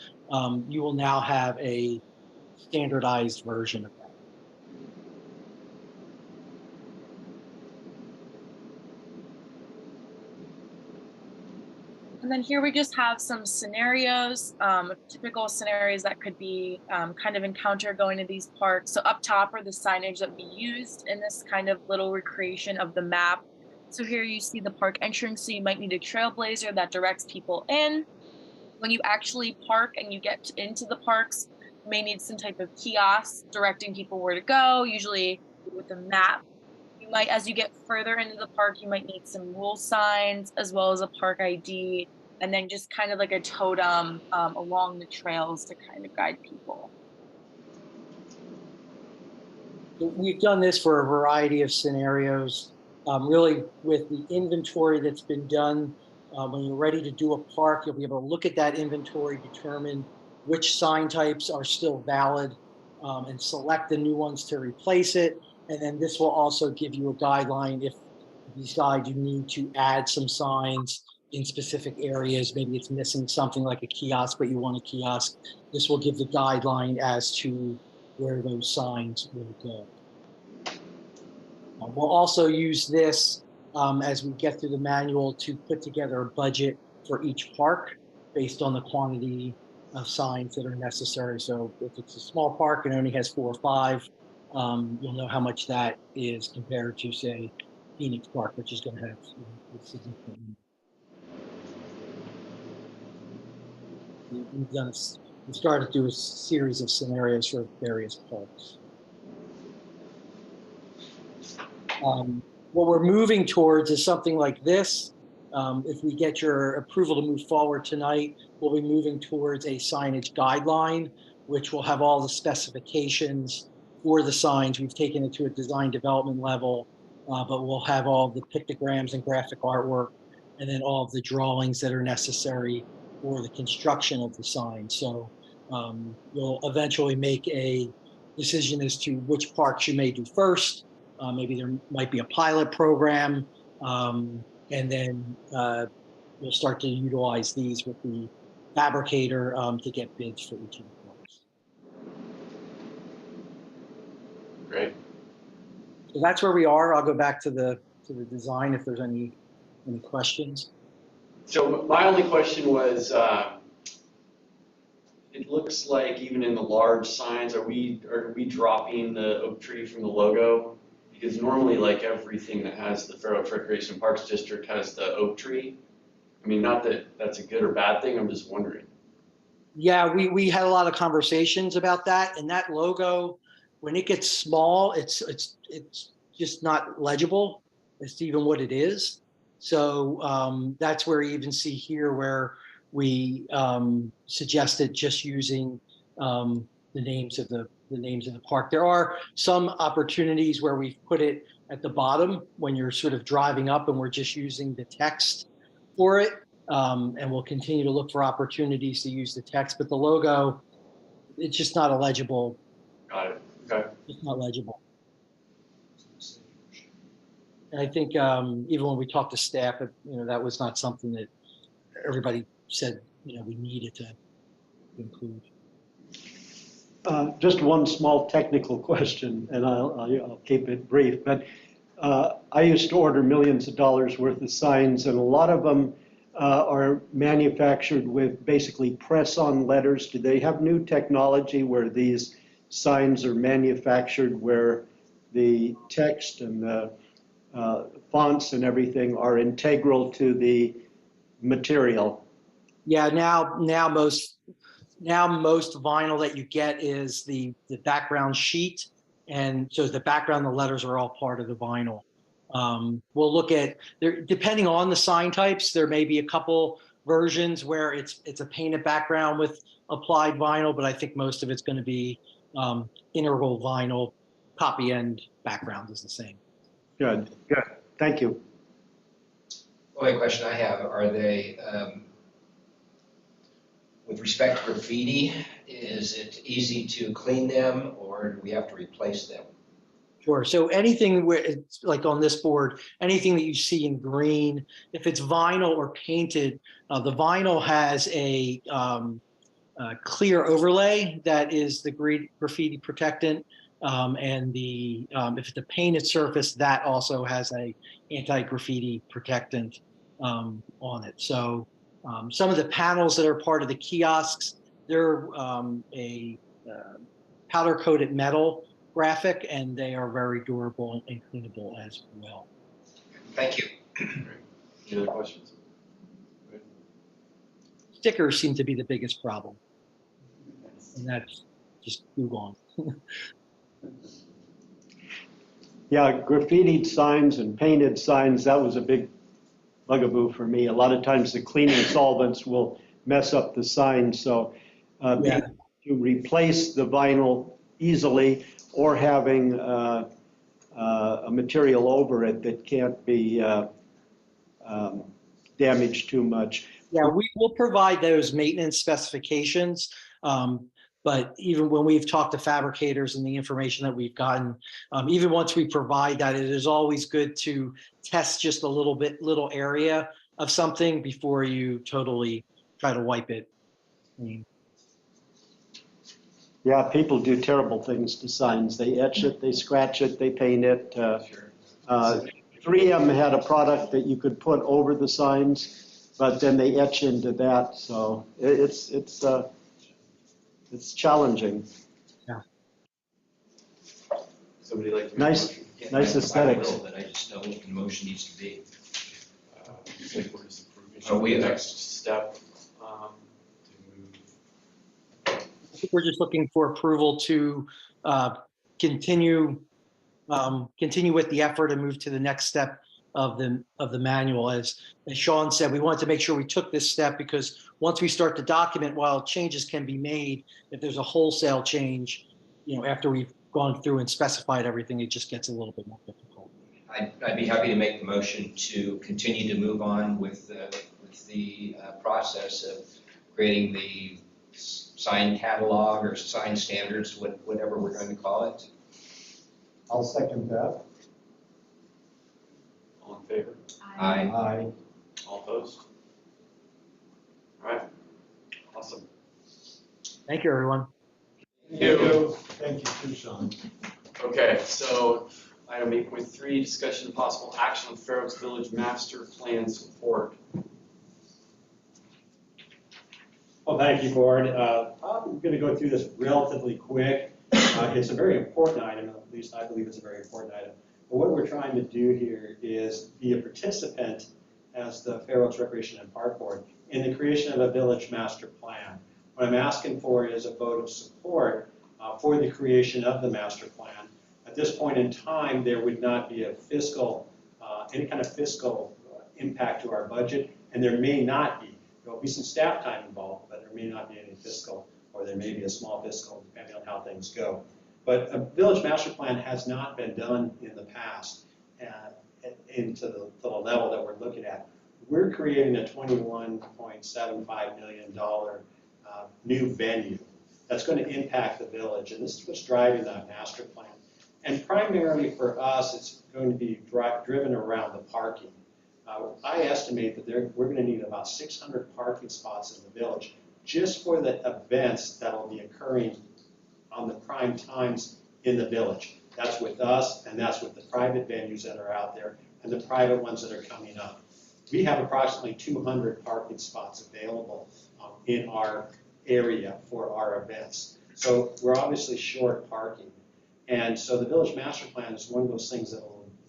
You will now have a standardized version of that. And then here we just have some scenarios, typical scenarios that could be kind of encountered going to these parks. So up top are the signage that we used in this kind of little recreation of the map. So here you see the park entrance, so you might need a trailblazer that directs people in. When you actually park and you get into the parks, you may need some type of kiosk directing people where to go, usually with a map. You might, as you get further into the park, you might need some rule signs as well as a park ID, and then just kind of like a totem along the trails to kind of guide people. We've done this for a variety of scenarios, really with the inventory that's been done. When you're ready to do a park, you'll be able to look at that inventory, determine which sign types are still valid, and select the new ones to replace it. And then this will also give you a guideline if you decide you need to add some signs in specific areas. Maybe it's missing something like a kiosk, but you want a kiosk. This will give the guideline as to where those signs will go. We'll also use this as we get through the manual to put together a budget for each park based on the quantity of signs that are necessary. So if it's a small park and only has 4 or 5, you'll know how much that is compared to, say, Phoenix Park, which is going to have significant. We've started to do a series of scenarios for various parks. What we're moving towards is something like this. If we get your approval to move forward tonight, we'll be moving towards a signage guideline, which will have all the specifications for the signs. We've taken it to a design development level, but we'll have all the pictograms and graphic artwork, and then all of the drawings that are necessary for the construction of the sign. So you'll eventually make a decision as to which parks you may do first. Maybe there might be a pilot program, and then we'll start to utilize these with the fabricator to get bids for each of the parks. Great. So that's where we are. I'll go back to the design if there's any questions. So my only question was, it looks like even in the large signs, are we dropping the oak tree from the logo? Because normally, like everything that has the Fair Oaks Recreation and Parks District has the oak tree. I mean, not that that's a good or bad thing. I'm just wondering. Yeah, we had a lot of conversations about that, and that logo, when it gets small, it's just not legible as to even what it is. So that's where you even see here where we suggested just using the names of the park. There are some opportunities where we've put it at the bottom when you're sort of driving up and we're just using the text for it. And we'll continue to look for opportunities to use the text, but the logo, it's just not a legible. Got it. Okay. It's not legible. And I think even when we talked to staff, that was not something that everybody said, we needed to include. Just one small technical question, and I'll keep it brief, but I used to order millions of dollars worth of signs, and a lot of them are manufactured with basically press-on letters. Do they have new technology where these signs are manufactured where the text and the fonts and everything are integral to the material? Yeah, now most vinyl that you get is the background sheet, and so the background, the letters are all part of the vinyl. We'll look at there, depending on the sign types, there may be a couple versions where it's a painted background with applied vinyl, but I think most of it's going to be integral vinyl. Copy end background is the same. Good. Thank you. Only question I have, are they, with respect to graffiti, is it easy to clean them or do we have to replace them? Sure. So anything where it's like on this board, anything that you see in green, if it's vinyl or painted, the vinyl has a clear overlay that is the graffiti protectant, and if it's a painted surface, that also has a anti-graffiti protectant on it. So some of the panels that are part of the kiosks, they're a powder-coated metal graphic, and they are very durable and cleanable as well. Thank you. Any other questions? Stickers seem to be the biggest problem, and that's just Google on. Yeah, graffitied signs and painted signs, that was a big bugaboo for me. A lot of times the cleaning solvents will mess up the sign, so being able to replace the vinyl easily, or having a material over it that can't be damaged too much. Yeah, we will provide those maintenance specifications, but even when we've talked to fabricators and the information that we've gotten, even once we provide that, it is always good to test just a little area of something before you totally try to wipe it clean. Yeah, people do terrible things to signs. They etch it, they scratch it, they paint it. 3M had a product that you could put over the signs, but then they etch into that. So it's challenging. Yeah. Somebody like to Nice aesthetics. But I just know what the motion needs to be. I think we're just approving Are the next step to move. I think we're just looking for approval to continue with the effort and move to the next step of the manual. As Sean said, we wanted to make sure we took this step because once we start to document, while changes can be made, if there's a wholesale change, after we've gone through and specified everything, it just gets a little bit more difficult. I'd be happy to make the motion to continue to move on with the process of creating the sign catalog or sign standards, whatever we're going to call it. I'll second that. All in favor? Aye. Aye. All opposed? All right, awesome. Thank you, everyone. Thank you. Thank you too, Sean. Okay, so item 8.3, discussion of possible action on Fair Oaks Village Master Plan support. Well, thank you, Board. I'm going to go through this relatively quick. It's a very important item, at least I believe it's a very important item. But what we're trying to do here is be a participant as the Fair Oaks Recreation and Park Board in the creation of a village master plan. What I'm asking for is a vote of support for the creation of the master plan. At this point in time, there would not be a any kind of fiscal impact to our budget, and there may not be. There will be some staff time involved, but there may not be any fiscal, or there may be a small fiscal, depending on how things go. But a village master plan has not been done in the past into the level that we're looking at. We're creating a $21.75 million new venue that's going to impact the village, and this is what's driving that master plan. And primarily for us, it's going to be driven around the parking. I estimate that we're going to need about 600 parking spots in the village just for the events that will be occurring on the prime times in the village. That's with us, and that's with the private venues that are out there and the private ones that are coming up. We have approximately 200 parking spots available in our area for our events. So we're obviously short parking. And so the village master plan is one of those things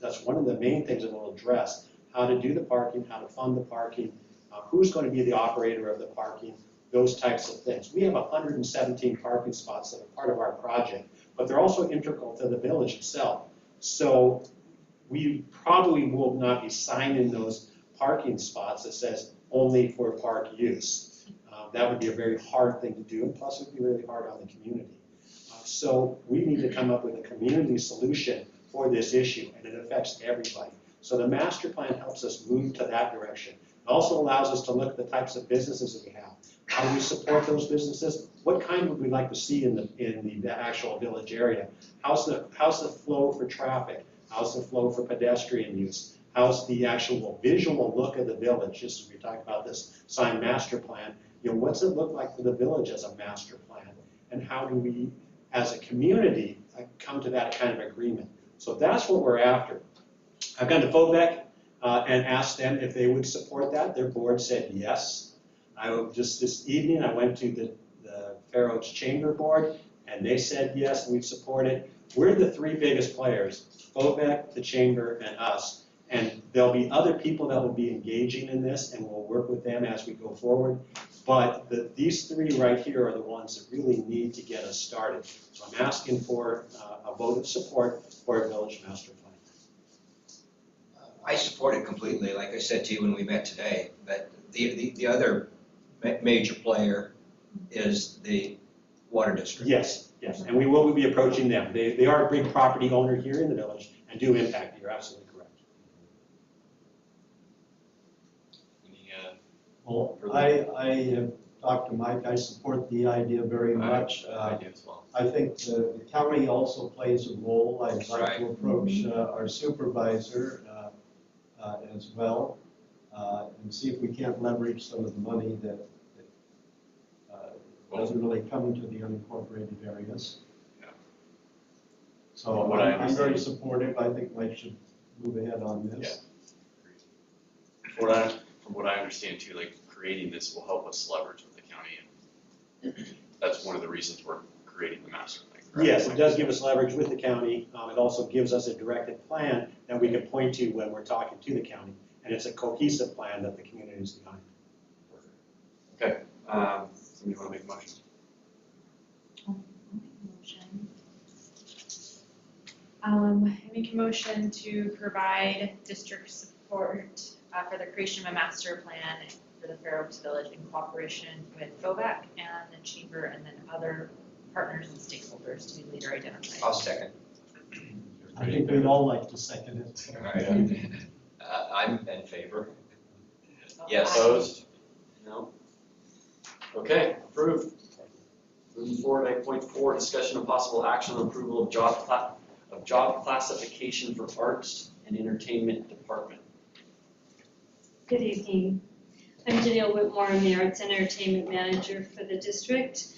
that's one of the main things that will address how to do the parking, how to fund the parking, who's going to be the operator of the parking, those types of things. We have 117 parking spots that are part of our project, but they're also integral to the village itself. So we probably will not be signing those parking spots that says only for park use. That would be a very hard thing to do, and plus it would be really hard on the community. So we need to come up with a community solution for this issue, and it affects everybody. So the master plan helps us move to that direction. It also allows us to look at the types of businesses that we have. How do we support those businesses? What kind would we like to see in the actual village area? How's the flow for traffic? How's the flow for pedestrian use? How's the actual visual look of the village? Just as we talk about this sign master plan, what's it look like for the village as a master plan? And how do we, as a community, come to that kind of agreement? So that's what we're after. I've gone to FOVEC and asked them if they would support that. Their board said yes. Just this evening, I went to the Fair Oaks Chamber Board, and they said yes, and we'd support it. We're the three biggest players, FOVEC, the Chamber, and us. And there'll be other people that will be engaging in this, and we'll work with them as we go forward. But these three right here are the ones that really need to get us started. So I'm asking for a vote of support for a village master plan. I support it completely, like I said to you when we met today, but the other major player is the water district. Yes, and we will be approaching them. They are a big property owner here in the village and do impact. You're absolutely correct. Well, I have talked to Mike. I support the idea very much. I do as well. I think the county also plays a role. I'd like to approach our supervisor as well and see if we can't leverage some of the money that doesn't really come into the unincorporated areas. Yeah. So I'm very supportive. I think Mike should move ahead on this. Yeah. From what I understand too, like creating this will help us leverage with the county, and that's one of the reasons we're creating the master plan. Correct? Yes, it does give us leverage with the county. It also gives us a directed plan that we can point to when we're talking to the county, and it's a cohesive plan that the community is behind. Okay. Somebody want to make a motion? I make a motion to provide district support for the creation of a master plan for the Fair Oaks Village in cooperation with FOVEC and the Chamber and then other partners and stakeholders to be later identified. I'll second. I think we'd all like to second it. All right. I'm in favor. Yes. Opposed? No? Okay, approved. Moving forward, 8.4, discussion of possible action on approval of job classification for arts and entertainment department. Good evening. I'm Danielle Whitmore. I'm the Arts and Entertainment Manager for the district.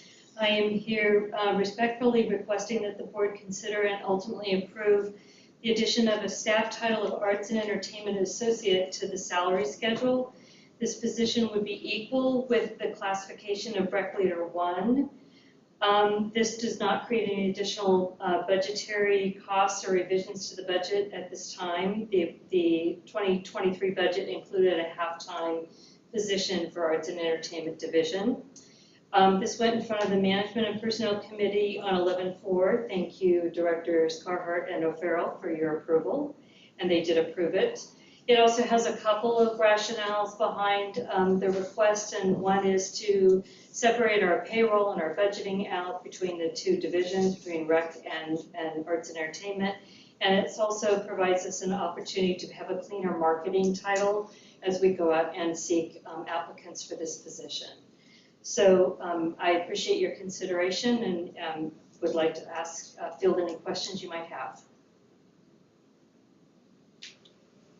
I am here respectfully requesting that the board consider and ultimately approve the addition of a staff title of Arts and Entertainment Associate to the salary schedule. This position would be equal with the classification of Rec Leader 1. This does not create any additional budgetary costs or revisions to the budget at this time. The 2023 budget included a half-time position for Arts and Entertainment Division. This went in front of the Management and Personnel Committee on 11/4. Thank you, Directors Carhart and O'Farrell, for your approval, and they did approve it. It also has a couple of rationales behind the request, and one is to separate our payroll and our budgeting out between the two divisions, between Rec and Arts and Entertainment. And it also provides us an opportunity to have a cleaner marketing title as we go out and seek applicants for this position. So I appreciate your consideration, and would like to ask, field any questions you might have.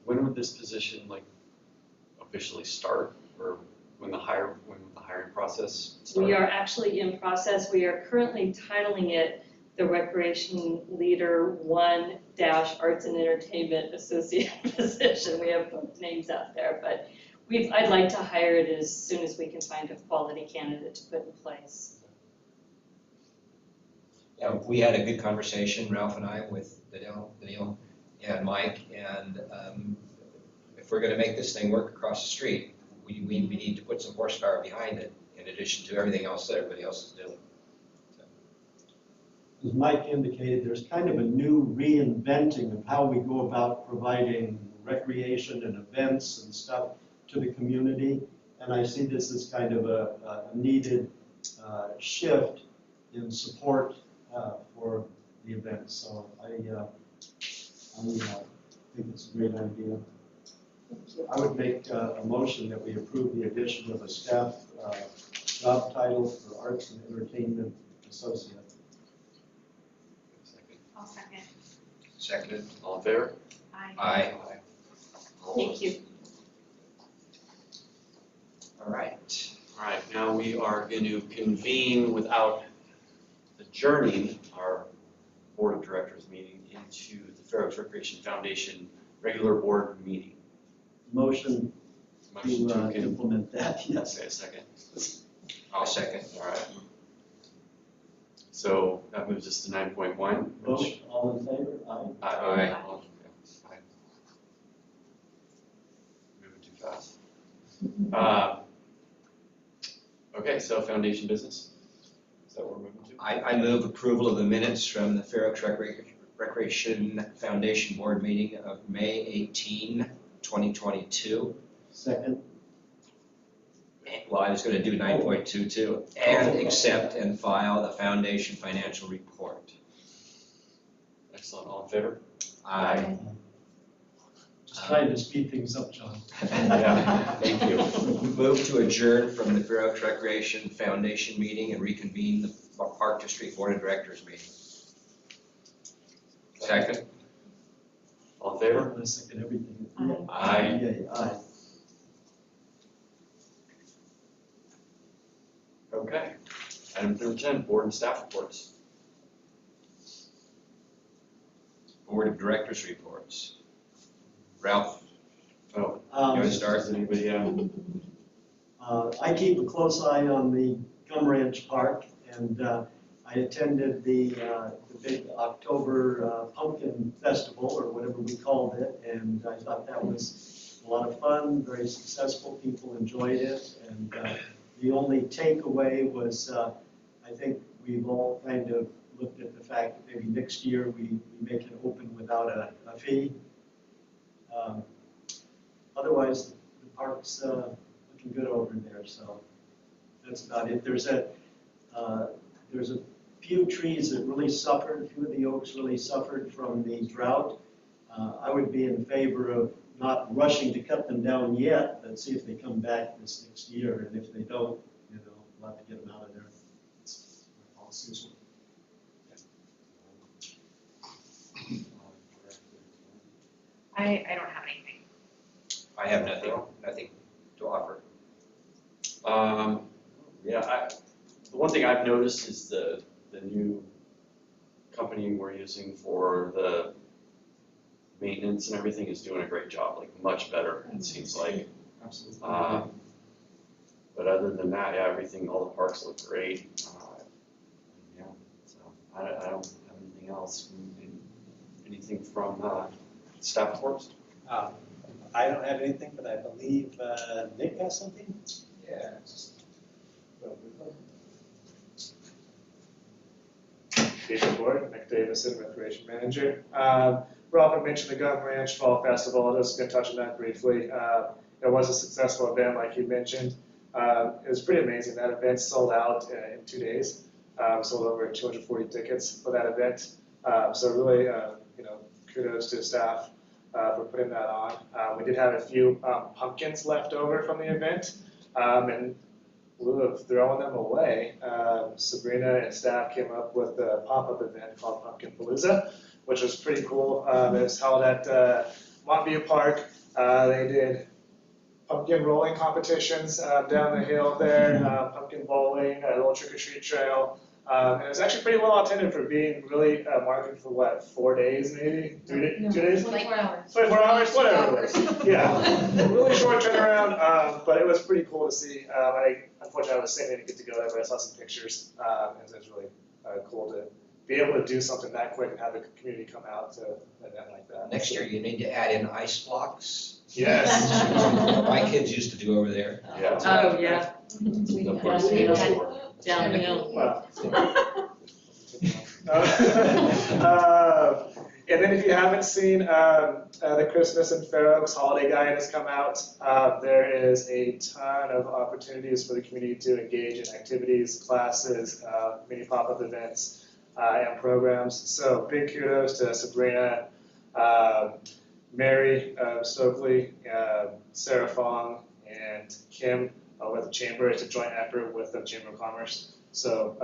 When would this position like officially start, or when the hiring process start? We are actually in process. We are currently titling it the Recreation Leader 1-Arts and Entertainment Associate position. We have both names out there, but I'd like to hire it as soon as we can find a quality candidate to put in place. Yeah, we had a good conversation, Ralph and I, with Daniil and Mike, and if we're gonna make this thing work across the street, we need to put some horsepower behind it, in addition to everything else that everybody else is doing. As Mike indicated, there's kind of a new reinventing of how we go about providing recreation and events and stuff to the community. And I see this as kind of a needed shift in support for the event. So I think it's a great idea. I would make a motion that we approve the addition of a staff job title for Arts and Entertainment Associate. I'll second. Seconded. All in favor? Aye. Thank you. All right. All right, now we are going to convene without adjourning our Board of Directors meeting into the Fair Oaks Recreation Foundation regular board meeting. Motion Motion to to implement that, yes. Okay, a second. I'll second. All right. So that moves us to 9.1. Vote, all in favor? Aye. Aye. Aye. Moving too fast. Okay, so foundation business. Is that what we're moving to? I move approval of the minutes from the Fair Oaks Recreation Foundation Board meeting of May 18, 2022. Second. Well, I was going to do 9.22, and accept and file the foundation financial report. Excellent, all in favor? Aye. Just trying to speed things up, John. Yeah, thank you. Move to adjourn from the Fair Oaks Recreation Foundation meeting and reconvene the Park District Board of Directors meeting. Second. All in favor? I'm going to second everything. Aye. Yay, aye. Okay. Item number 10, board and staff reports. Board of Directors reports. Ralph, Oh, you want to start? does anybody, I keep a close eye on the Gum Ranch Park, and I attended the big October Pumpkin Festival, or whatever we called it, and I thought that was a lot of fun, very successful, people enjoyed it, and the only takeaway was, I think we've all kind of looked at the fact that maybe next year we make it open without a fee. Otherwise, the park's looking good over there, so that's about it. There's a few trees that really suffered, a few of the oaks really suffered from the drought. I would be in favor of not rushing to cut them down yet, but see if they come back this next year, and if they don't, we'll have to get them out of there. That's my policy. I don't have anything. I have nothing to offer. Yeah, the one thing I've noticed is the new company we're using for the maintenance and everything is doing a great job, like much better, it seems like. Absolutely. But other than that, yeah, all the parks look great. Yeah, so I don't have anything else. Anything from staff reports? I don't have anything, but I believe Nick has something? Yeah. David Board, Nick Davison, Recreation Manager. Robin mentioned the Gum Ranch Fall Festival. I was going to touch on that briefly. It was a successful event, like you mentioned. It was pretty amazing. That event sold out in 2 days. Sold over 240 tickets for that event. So really, kudos to the staff for putting that on. We did have a few pumpkins left over from the event, and lieu of throwing them away, Sabrina and staff came up with a pop-up event called Pumpkin Palooza, which was pretty cool. It was held at Montview Park. They did pumpkin rolling competitions down the hill there, pumpkin bowling, a little trick-or-treat trail. And it was actually pretty well attended for being really marketed for what, 4 days maybe? 2 days? 24 hours. 24 hours, whatever it is. Yeah, really short turnaround, but it was pretty cool to see. Unfortunately, I was sick, I didn't get to go there, but I saw some pictures. And it was really cool to be able to do something that quick and have the community come out to an event like that. Next year, you need to add in ice blocks. Yes. My kids used to do over there. Yeah. Oh, yeah. Of course, they go for it. Down the hill. Well. And then if you haven't seen the Christmas and Fair Oaks Holiday Guide has come out, there is a ton of opportunities for the community to engage in activities, classes, mini pop-up events, and programs. So big kudos to Sabrina, Mary Stokely, Sarah Fong, and Kim with the Chamber. It's a joint effort with the Chamber of Commerce. So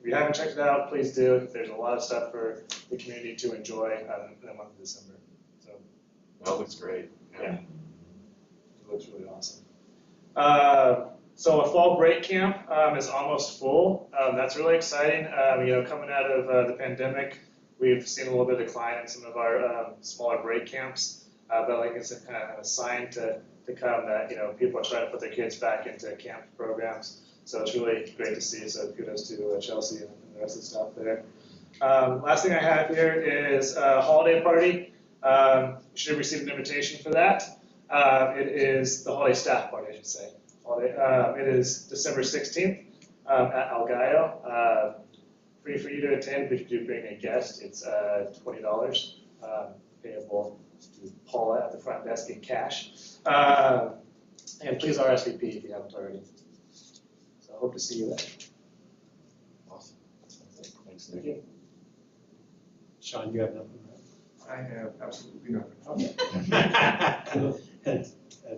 if you haven't checked it out, please do. There's a lot of stuff for the community to enjoy in the month of December. So That looks great. yeah, it looks really awesome. So a fall break camp is almost full. That's really exciting. Coming out of the pandemic, we've seen a little bit of decline in some of our smaller break camps. But like it's kind of a sign to come that people are trying to put their kids back into camp programs. So it's really great to see. So kudos to Chelsea and the rest of the staff there. Last thing I have here is a holiday party. You should have received an invitation for that. It is the holiday staff party, I should say. It is December 16th at El Gallo. Free for you to attend, but if you do bring a guest, it's $20, payable to Paula at the front desk in cash. And please RSVP if you haven't already. So I hope to see you there. Awesome. Thanks, Thank Nick. you. Sean, you have nothing? I have absolutely nothing. Okay. And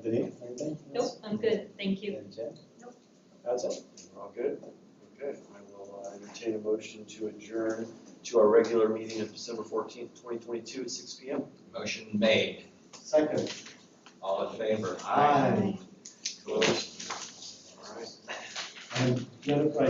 Denise, anything? Nope, I'm good, thank you. And Jen? Nope. That's it? We're all good? Okay, I will entertain a motion to adjourn to our regular meeting of December 14th, 2022 at 6 p.m. Motion made. Second. All in favor? Aye. Closed. All right. And Jennifer, I